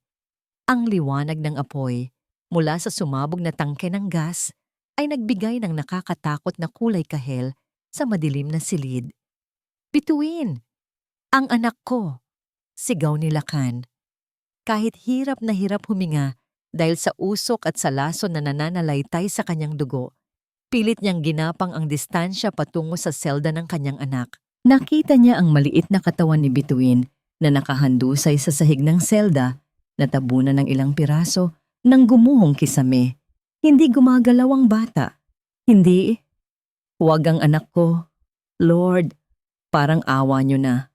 Ang liwanag ng apoy mula sa sumabog na tangke ng gas ay nagbigay ng nakakatakot na kulay kahel sa madilim na silid. Bituin! Ang anak ko! Sigaw ni Lakan. Kahit hirap na hirap huminga dahil sa usok at sa lason na nananalaytay sa kanyang dugo, pilit niyang ginapang ang distansya patungo sa selda ng kanyang anak. Nakita niya ang maliit na katawan ni Bituin na nakahandusay sa sahig ng selda, natabunan ng ilang piraso ng gumuhong kisame. Hindi gumagalaw ang bata. Hindi. Huwag ang anak ko. Lord, parang awa niyo na.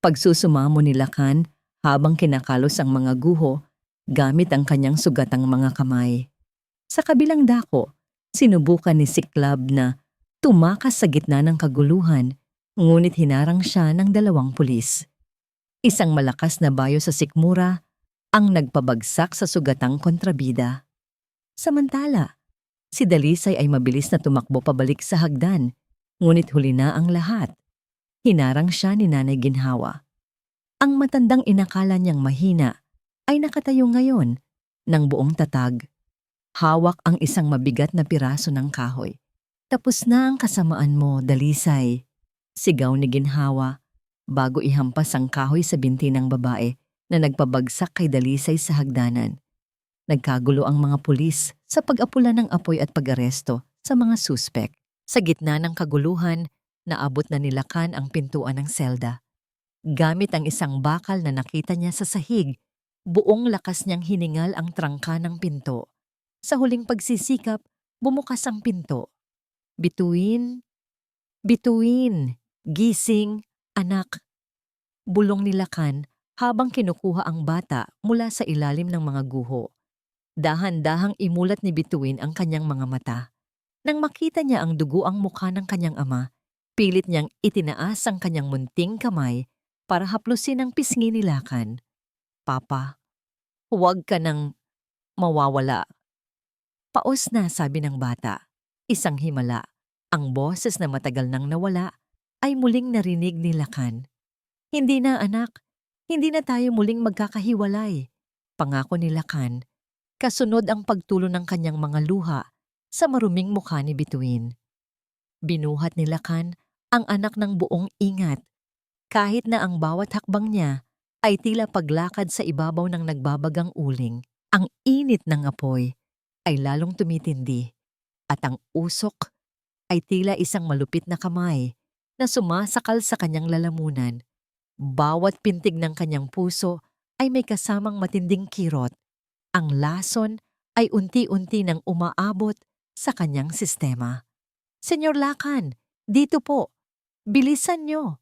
Pagsusumamo ni Lakan habang kinakalos ang mga guho gamit ang kanyang sugatang mga kamay. Sa kabilang dako, sinubukan ni Siklab na tumakas sa gitna ng kaguluhan, ngunit hinarang siya ng 2 pulis. Isang malakas na bayo sa sikmura ang nagpabagsak sa sugatang kontrabida. Samantala, si Dalisay ay mabilis na tumakbo pabalik sa hagdan, ngunit huli na ang lahat. Hinarang siya ni Nanay Ginhawa. Ang matandang inakala niyang mahina ay nakatayo ngayon ng buong tatag. Hawak ang isang mabigat na piraso ng kahoy. Tapos na ang kasamaan mo, Dalisay. Sigaw ni Ginhawa bago ihampas ang kahoy sa binti ng babae na nagpabagsak kay Dalisay sa hagdanan. Nagkagulo ang mga pulis sa pag-apula ng apoy at pag-aresto sa mga suspek. Sa gitna ng kaguluhan, naabot na ni Lakan ang pintuan ng selda. Gamit ang isang bakal na nakita niya sa sahig, buong lakas niyang hiningal ang trangka ng pinto. Sa huling pagsisikap, bumukas ang pinto. Bituin, bituin, gising, anak. Bulong ni Lakan habang kinukuha ang bata mula sa ilalim ng mga guho. Dahan-dahang imulat ni Bituin ang kanyang mga mata. Nang makita niya ang dugo ang mukha ng kanyang ama, pilit niyang itinaas ang kanyang munting kamay para haplusin ang pisngi ni Lakan. Papa, huwag ka nang mawawala. Paos na, sabi ng bata. Isang himala. Ang boses na matagal nang nawala ay muling narinig ni Lakan. Hindi na, anak. Hindi na tayo muling magkakahiwalay. Pangako ni Lakan. Kasunod ang pagtulo ng kanyang mga luha sa maruming mukha ni Bituin. Binuhat ni Lakan ang anak ng buong ingat, kahit na ang bawat hakbang niya ay tila paglakad sa ibabaw ng nagbabagang uling. Ang init ng apoy ay lalong tumitindi at ang usok ay tila isang malupit na kamay na sumasakal sa kanyang lalamunan. Bawat pintig ng kanyang puso ay may kasamang matinding kirot. Ang lason ay unti-unti nang umaabot sa kanyang sistema. Senyor Lakan, dito po. Bilisan niyo.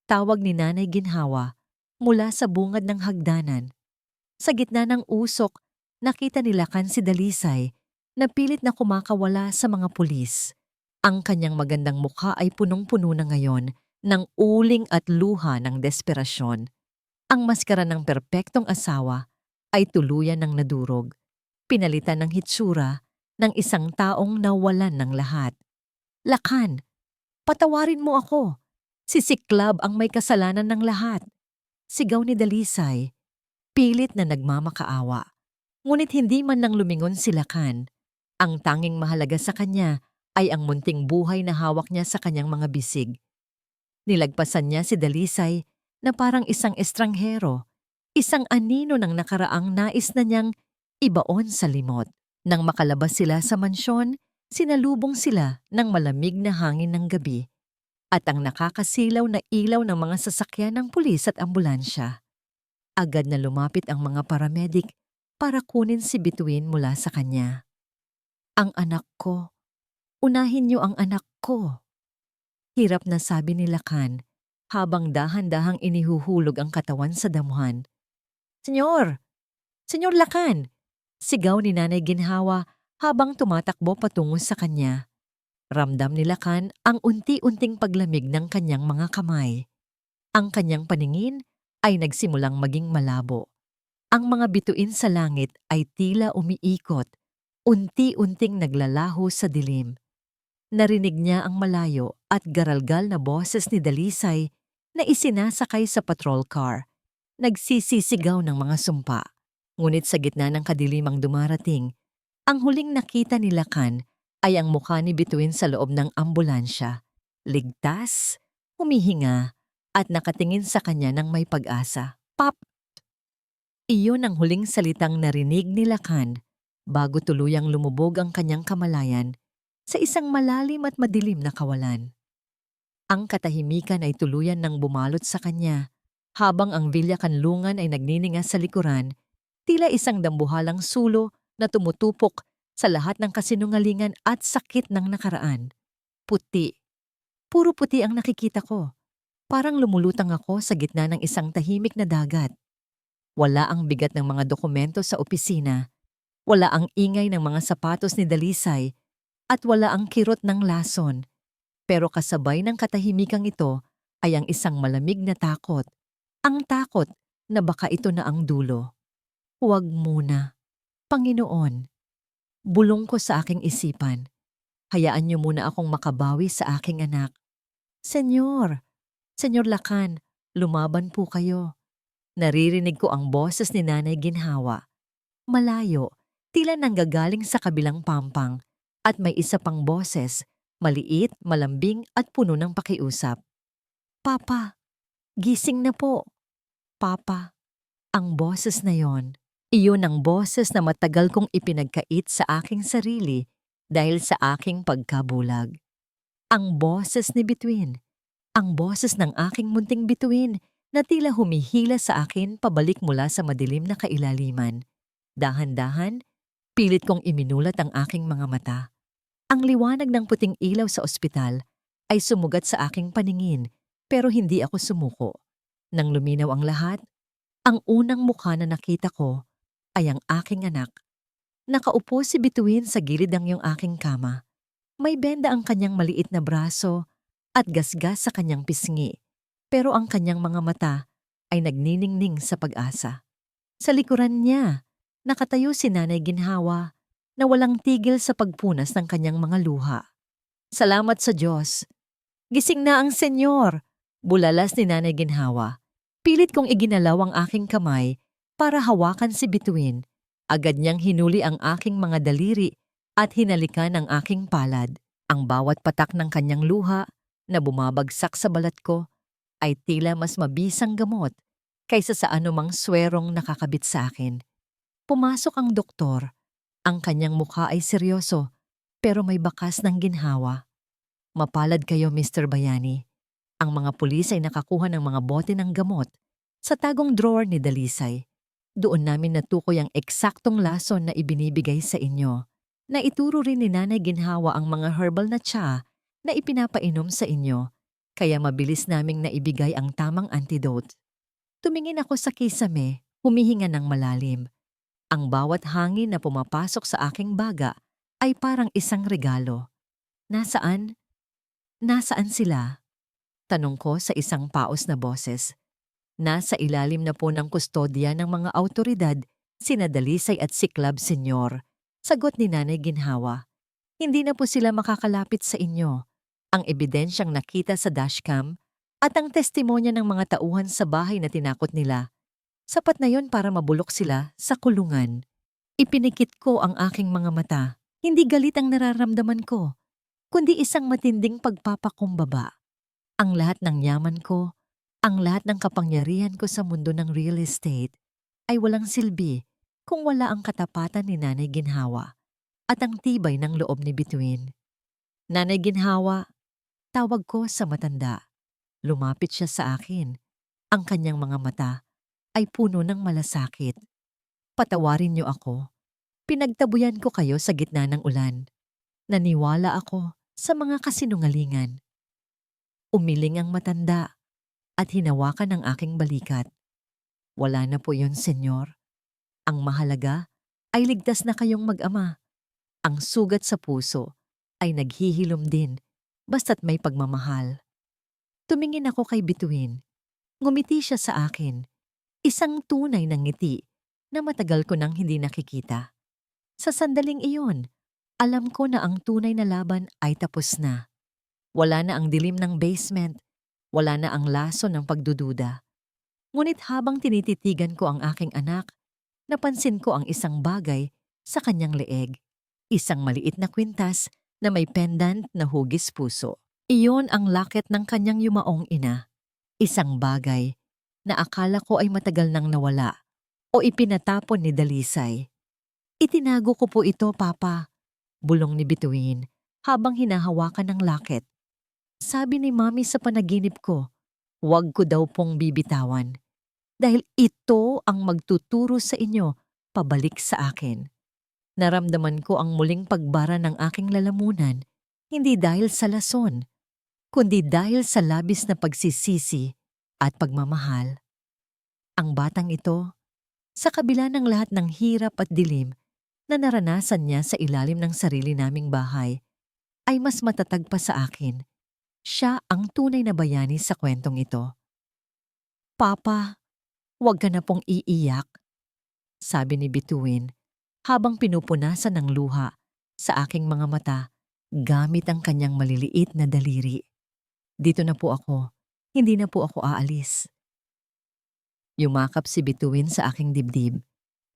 Tawag ni Nanay Ginhawa mula sa bungad ng hagdanan. Sa gitna ng usok, nakita ni Lakan si Dalisay na pilit na kumakawala sa mga pulis. Ang kanyang magandang mukha ay punong-puno na ngayon ng uling at luha ng desperasyon. Ang maskara ng perpektong asawa ay tuluyan ng nadurog. Pinalitan ng hitsura ng isang taong nawalan ng lahat. Lakan, patawarin mo ako. Si Siklab ang may kasalanan ng lahat. Sigaw ni Dalisay, pilit na nagmamakaawa. Ngunit hindi man nang lumingon si Lakan. Ang tanging mahalaga sa kanya ay ang munting buhay na hawak niya sa kanyang mga bisig. Nilagpasan niya si Dalisay na parang isang estranghero, isang anino ng nakaraang nais na niyang ibaon sa limot. Nang makalabas sila sa mansyon, sinalubong sila ng malamig na hangin ng gabi at ang nakakasilaw na ilaw ng mga sasakyan ng pulis at ambulansya. Agad na lumapit ang mga paramedic para kunin si Bituin mula sa kanya. Ang anak ko. Unahin niyo ang anak ko. Hirap na sabi ni Lakan habang dahan-dahang inihuhulog ang katawan sa damuhan. Senyor! Senyor Lakan! Sigaw ni Nanay Ginhawa habang tumatakbo patungo sa kanya. Ramdam ni Lakan ang unti-unting paglamig ng kanyang mga kamay. Ang kanyang paningin ay nagsimulang maging malabo. Ang mga bituin sa langit ay tila umiikot, unti-unting naglalaho sa dilim. Narinig niya ang malayo at garalgal na boses ni Dalisay na isinasakay sa patrol car. Nagsisisigaw ng mga sumpa. Ngunit sa gitna ng kadilimang dumarating, ang huling nakita ni Lakan ay ang mukha ni Bituin sa loob ng ambulansya. Ligtas, humihinga, at nakatingin sa kanya ng may pag-asa. Pop! Iyon ang huling salitang narinig ni Lakan bago tuluyang lumubog ang kanyang kamalayan sa isang malalim at madilim na kawalan. Ang katahimikan ay tuluyan ng bumalot sa kanya, habang ang Villa Kanlungan ay nagnininga sa likuran, tila isang dambuhalang sulo na tumutupok sa lahat ng kasinungalingan at sakit ng nakaraan. Puti. Puro puti ang nakikita ko. Parang lumulutang ako sa gitna ng isang tahimik na dagat. Wala ang bigat ng mga dokumento sa opisina, wala ang ingay ng mga sapatos ni Dalisay, at wala ang kirot ng lason. Pero kasabay ng katahimikang ito ay ang isang malamig na takot. Ang takot na baka ito na ang dulo. Huwag muna. Panginoon, bulong ko sa aking isipan. Hayaan niyo muna akong makabawi sa aking anak. Senyor, Senyor Lakan, lumaban po kayo. Naririnig ko ang boses ni Nanay Ginhawa. Malayo, tila nanggagaling sa kabilang pampang. At may isa pang boses, maliit, malambing at puno ng pakiusap. Papa, gising na po. Papa, ang boses na yon. Iyon ang boses na matagal kong ipinagkait sa aking sarili dahil sa aking pagkabulag. Ang boses ni Bituin. Ang boses ng aking munting bituin na tila humihila sa akin pabalik mula sa madilim na kailaliman. Dahan-dahan, pilit kong iminulat ang aking mga mata. Ang liwanag ng puting ilaw sa ospital ay sumugat sa aking paningin pero hindi ako sumuko. Nang luminaw ang lahat, ang unang mukha na nakita ko ay ang aking anak. Nakaupo si Bituin sa gilid ng iyong aking kama. May benda ang kanyang maliit na braso at gasgas sa kanyang pisngi, pero ang kanyang mga mata ay nagniningning sa pag-asa. Sa likuran niya, nakatayo si Nanay Ginhawa na walang tigil sa pagpunas ng kanyang mga luha. Salamat sa Diyos. Gising na ang senyor, bulalas ni Nanay Ginhawa. Pilit kong iginalaw ang aking kamay para hawakan si Bituin. Agad niyang hinuli ang aking mga daliri at hinalikan ang aking palad. Ang bawat patak ng kanyang luha na bumabagsak sa balat ko ay tila mas mabisang gamot kaysa sa anumang swerong nakakabit sa akin. Pumasok ang doktor. Ang kanyang mukha ay seryoso, pero may bakas ng ginhawa. Mapalad kayo, Mr. Bayani. Ang mga pulis ay nakakuha ng mga bote ng gamot sa tagong drawer ni Dalisay. Doon namin natukoy ang eksaktong lason na ibinibigay sa inyo. Naituro rin ni Nanay Ginhawa ang mga herbal na tsa na ipinapainom sa inyo, kaya mabilis naming naibigay ang tamang antidote. Tumingin ako sa kisame, humihinga ng malalim. Ang bawat hangin na pumapasok sa aking baga ay parang isang regalo. Nasaan? Nasaan sila? Tanong ko sa isang paos na boses. Nasa ilalim na po ng kustodya ng mga awtoridad, sina Dalisay at Siklab, Senyor. Sagot ni Nanay Ginhawa, hindi na po sila makakalapit sa inyo. Ang ebidensyang nakita sa dashcam at ang testimonya ng mga tauhan sa bahay na tinakot nila, sapat na yon para mabulok sila sa kulungan. Ipinikit ko ang aking mga mata. Hindi galit ang nararamdaman ko, kundi isang matinding pagpapakumbaba. Ang lahat ng yaman ko, ang lahat ng kapangyarihan ko sa mundo ng real estate ay walang silbi kung wala ang katapatan ni Nanay Ginhawa at ang tibay ng loob ni Bituin. Nanay Ginhawa, tawag ko sa matanda. Lumapit siya sa akin. Ang kanyang mga mata ay puno ng malasakit. Patawarin niyo ako. Pinagtabuyan ko kayo sa gitna ng ulan. Naniwala ako sa mga kasinungalingan. Umiling ang matanda at hinawakan ang aking balikat. Wala na po yon, senyor. Ang mahalaga ay ligtas na kayong mag-ama. Ang sugat sa puso ay naghihilom din basta't may pagmamahal. Tumingin ako kay Bituin. Ngumiti siya sa akin. Isang tunay na ngiti na matagal ko nang hindi nakikita. Sa sandaling iyon, alam ko na ang tunay na laban ay tapos na. Wala na ang dilim ng basement, wala na ang laso ng pagdududa. Ngunit habang tinititigan ko ang aking anak, napansin ko ang isang bagay sa kanyang leeg. Isang maliit na kwintas na may pendant na hugis puso. Iyon ang laket ng kanyang yumaong ina. Isang bagay na akala ko ay matagal nang nawala o ipinatapon ni Dalisay. Itinago ko po ito, Papa, bulong ni Bituin habang hinahawakan ng laket. Sabi ni Mami sa panaginip ko, huwag ko daw pong bibitawan dahil ito ang magtuturo sa inyo pabalik sa akin. Naramdaman ko ang muling pagbara ng aking lalamunan, hindi dahil sa lason, kundi dahil sa labis na pagsisisi at pagmamahal. Ang batang ito, sa kabila ng lahat ng hirap at dilim na naranasan niya sa ilalim ng sarili naming bahay, ay mas matatag pa sa akin. Siya ang tunay na bayani sa kwentong ito. Papa, huwag ka na pong iiyak, sabi ni Bituin habang pinupunasan ng luha sa aking mga mata gamit ang kanyang maliliit na daliri. Dito na po ako, hindi na po ako aalis. Yumakap si Bituin sa aking dibdib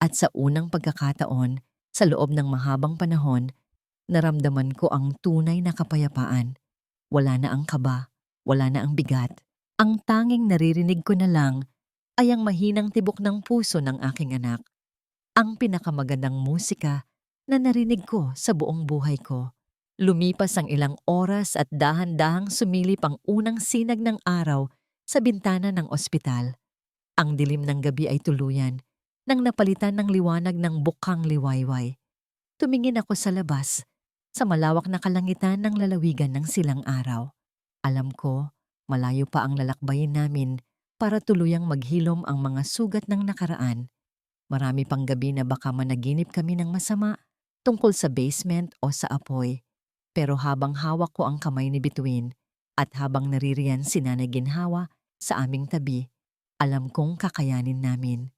at sa unang pagkakataon sa loob ng mahabang panahon, naramdaman ko ang tunay na kapayapaan. Wala na ang kaba, wala na ang bigat. Ang tanging naririnig ko na lang ay ang mahinang tibok ng puso ng aking anak. Ang pinakamagandang musika na narinig ko sa buong buhay ko. Lumipas ang ilang oras at dahan-dahang sumilip ang unang sinag ng araw sa bintana ng ospital. Ang dilim ng gabi ay tuluyan nang napalitan ng liwanag ng bukhang liwayway. Tumingin ako sa labas, sa malawak na kalangitan ng lalawigan ng silang araw. Alam ko, malayo pa ang lalakbayin namin para tuluyang maghilom ang mga sugat ng nakaraan. Marami pang gabi na baka managinip kami ng masama tungkol sa basement o sa apoy. Pero habang hawak ko ang kamay ni Bituin at habang naririyan si Nanay Ginhawa sa aming tabi, alam kong kakayanin namin.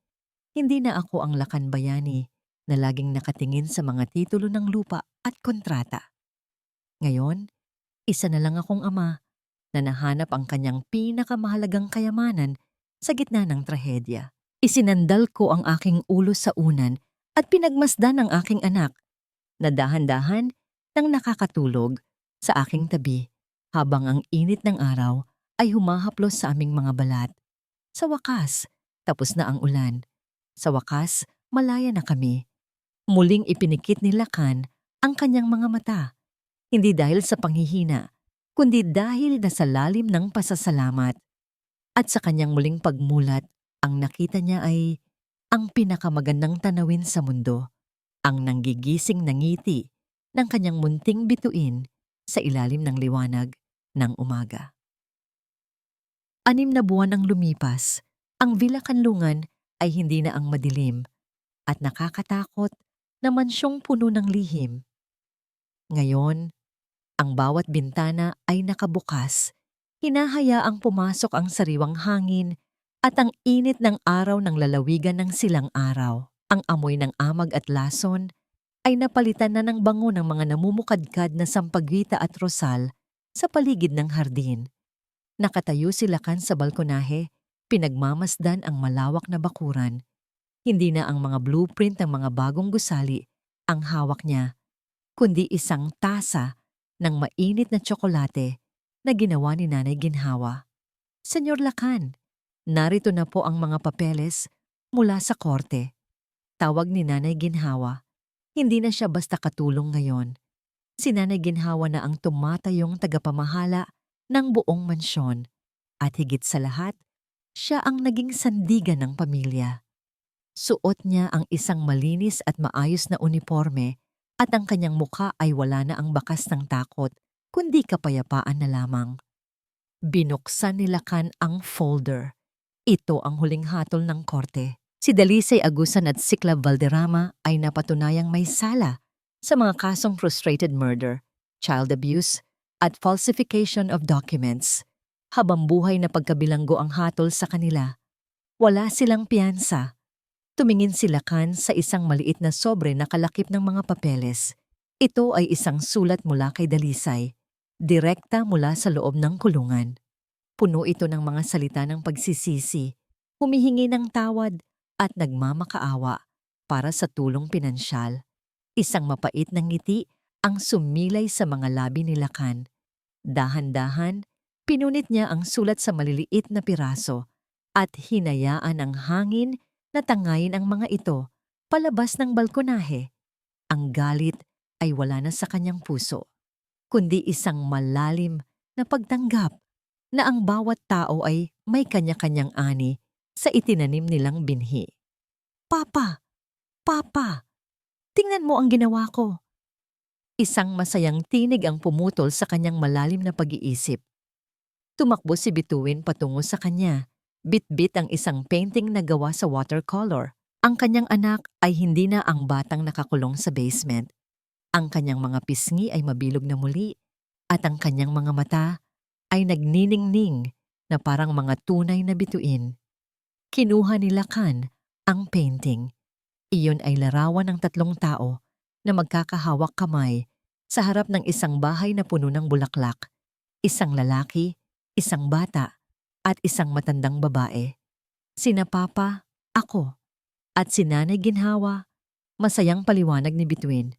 Hindi na ako ang lakan bayani na laging nakatingin sa mga titulo ng lupa at kontrata. Ngayon, isa na lang akong ama na nahanap ang kanyang pinakamahalagang kayamanan sa gitna ng trahedya. Isinandal ko ang aking ulo sa unan at pinagmasdan ang aking anak na dahan-dahan nang nakakatulog sa aking tabi habang ang init ng araw ay humahaplos sa aming mga balat. Sa wakas, tapos na ang ulan. Sa wakas, malaya na kami. Muling ipinikit ni Lakan ang kanyang mga mata, hindi dahil sa panghihina, kundi dahil nasa lalim ng pasasalamat. At sa kanyang muling pagmulat, ang nakita niya ay ang pinakamagandang tanawin sa mundo, ang nanggigising na ngiti ng kanyang munting bituin sa ilalim ng liwanag ng umaga. 6 na buwan ang lumipas, ang Villa Kanlungan ay hindi na ang madilim at nakakatakot na mansyong puno ng lihim. Ngayon, ang bawat bintana ay nakabukas, hinahayaang pumasok ang sariwang hangin at ang init ng araw ng lalawigan ng silang araw. Ang amoy ng amag at lason ay napalitan na ng bango ng mga namumukadkad na sampaguita at rosal sa paligid ng hardin. Nakatayo si Lakan sa balkonahe, pinagmamasdan ang malawak na bakuran. Hindi na ang mga blueprint ng mga bagong gusali ang hawak niya, kundi isang tasa ng mainit na tsokolate na ginawa ni Nanay Ginhawa. Senyor Lakan, narito na po ang mga papeles mula sa korte. Tawag ni Nanay Ginhawa. Hindi na siya basta katulong ngayon. Si Nanay Ginhawa na ang tumatayong tagapamahala ng buong mansyon. At higit sa lahat, siya ang naging sandigan ng pamilya. Suot niya ang isang malinis at maayos na uniforme at ang kanyang muka ay wala na ang bakas ng takot, kundi kapayapaan na lamang. Binuksan ni Lakan ang folder. Ito ang huling hatol ng korte. Si Dalisay Agusan at Sikla Valderrama ay napatunayang may sala sa mga kasong frustrated murder, child abuse, at falsification of documents. Habang buhay na pagkabilanggo ang hatol sa kanila, wala silang piyansa. Tumingin si Lakan sa isang maliit na sobre na kalakip ng mga papeles. Ito ay isang sulat mula kay Dalisay, direkta mula sa loob ng kulungan. Puno ito ng mga salita ng pagsisisi, humihingi ng tawad, at nagmamakaawa para sa tulong pinansyal. Isang mapait na ngiti ang sumilay sa mga labi ni Lakan. Dahan-dahan, pinunit niya ang sulat sa maliliit na piraso at hinayaan ang hangin na tangayin ang mga ito palabas ng balkonahe. Ang galit ay wala na sa kanyang puso, kundi isang malalim na pagtanggap na ang bawat tao ay may kanya-kanyang ani sa itinanim nilang binhi. Papa! Papa! Tingnan mo ang ginawa ko! Isang masayang tinig ang pumutol sa kanyang malalim na pag-iisip. Tumakbo si Bituin patungo sa kanya. Bit-bit ang isang painting na gawa sa watercolor. Ang kanyang anak ay hindi na ang batang nakakulong sa basement. Ang kanyang mga pisngi ay mabilog na muli at ang kanyang mga mata ay nagniningning na parang mga tunay na bituin. Kinuha ni Lakan ang painting. Iyon ay larawan ng 3 tao na magkakahawak kamay sa harap ng isang bahay na puno ng bulaklak. Isang lalaki, isang bata, at isang matandang babae. Sina Papa, ako, at si Nanay Ginhawa, masayang paliwanag ni Bituin.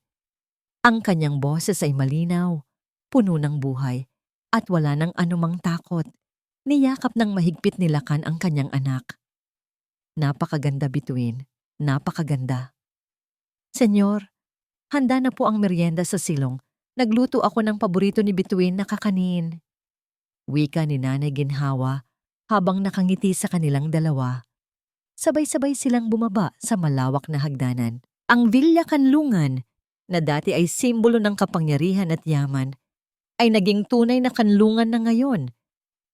Ang kanyang boses ay malinaw, puno ng buhay, at wala ng anumang takot. Niyakap ng mahigpit ni Lakan ang kanyang anak. Napakaganda, Bituin. Napakaganda. Senyor, handa na po ang merienda sa silong. Nagluto ako ng paborito ni Bituin na kakanin. Wika ni Nanay Ginhawa habang nakangiti sa kanilang dalawa. Sabay-sabay silang bumaba sa malawak na hagdanan. Ang Villa Kanlungan, na dati ay simbolo ng kapangyarihan at yaman, ay naging tunay na kanlungan na ngayon.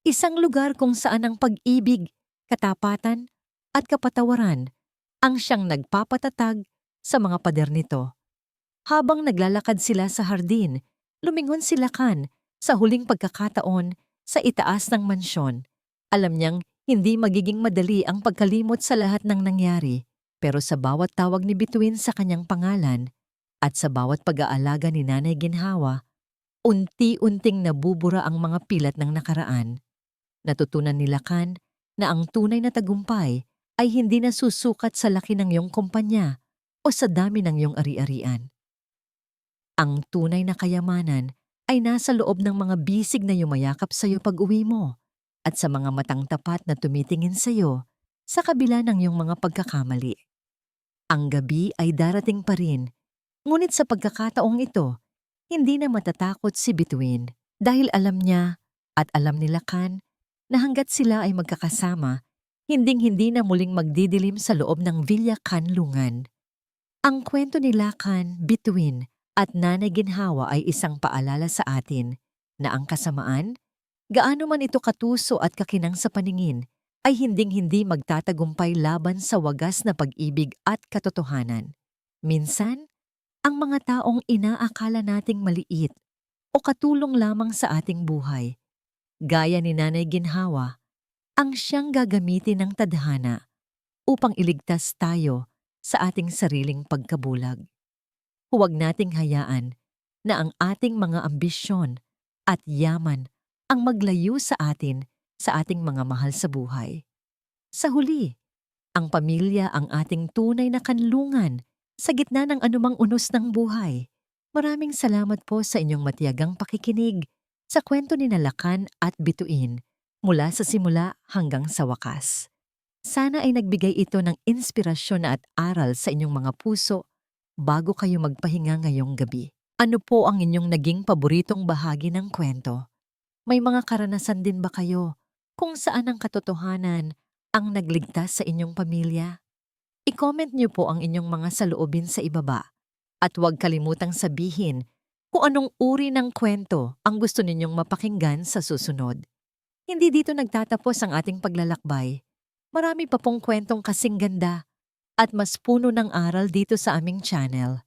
Isang lugar kung saan ang pag-ibig, katapatan, at kapatawaran ang siyang nagpapatatag sa mga pader nito. Habang naglalakad sila sa hardin, lumingon si Lakan sa huling pagkakataon sa itaas ng mansyon. Alam niyang hindi magiging madali ang pagkalimot sa lahat ng nangyari, pero sa bawat tawag ni Bituin sa kanyang pangalan at sa bawat pag-aalaga ni Nanay Ginhawa, unti-unting nabubura ang mga pilat ng nakaraan. Natutunan ni Lakan na ang tunay na tagumpay ay hindi nasusukat sa laki ng iyong kumpanya o sa dami ng iyong ari-arian. Ang tunay na kayamanan ay nasa loob ng mga bisig na yumayakap sa iyo pag-uwi mo at sa mga matang tapat na tumitingin sa iyo sa kabila ng iyong mga pagkakamali. Ang gabi ay darating pa rin, ngunit sa pagkakataong ito, hindi na matatakot si Bituin dahil alam niya at alam ni Lakan na hanggat sila ay magkakasama, hinding-hindi na muling magdidilim sa loob ng Villa Kanlungan. Ang kwento ni Lakan, Bituin at Nanay Ginhawa ay isang paalala sa atin na ang kasamaan, gaano man ito katuso at kakinang sa paningin, ay hinding-hindi magtatagumpay laban sa wagas na pag-ibig at katotohanan. Minsan, ang mga taong inaakala nating maliit o katulong lamang sa ating buhay, gaya ni Nanay Ginhawa, ang siyang gagamitin ng tadhana upang iligtas tayo sa ating sariling pagkabulag. Huwag nating hayaan na ang ating mga ambisyon at yaman ang maglayo sa atin sa ating mga mahal sa buhay. Sa huli, ang pamilya ang ating tunay na kanlungan sa gitna ng anumang unos ng buhay. Maraming salamat po sa inyong matiyagang pakikinig sa kwento ni Nalakan at Bituin mula sa simula hanggang sa wakas. Sana ay nagbigay ito ng inspirasyon at aral sa inyong mga puso bago kayo magpahinga ngayong gabi. Ano po ang inyong naging paboritong bahagi ng kwento? May mga karanasan din ba kayo kung saan ang katotohanan ang nagligtas sa inyong pamilya? I-comment niyo po ang inyong mga saloobin sa ibaba at huwag kalimutang sabihin kung anong uri ng kwento ang gusto ninyong mapakinggan sa susunod. Hindi dito nagtatapos ang ating paglalakbay. Marami pa pong kwentong kasing ganda at mas puno ng aral dito sa aming channel.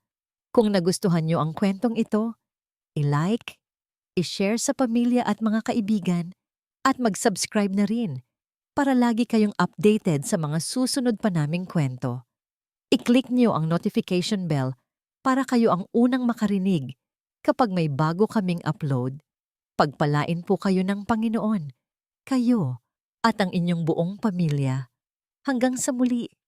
Kung nagustuhan niyo ang kwentong ito, i-like, i-share sa pamilya at mga kaibigan, at mag-subscribe na rin para lagi kayong updated sa mga susunod pa naming kwento. I-click niyo ang notification bell para kayo ang unang makarinig kapag may bago kaming upload. Pagpalain po kayo ng Panginoon, kayo at ang inyong buong pamilya. Hanggang sa muli.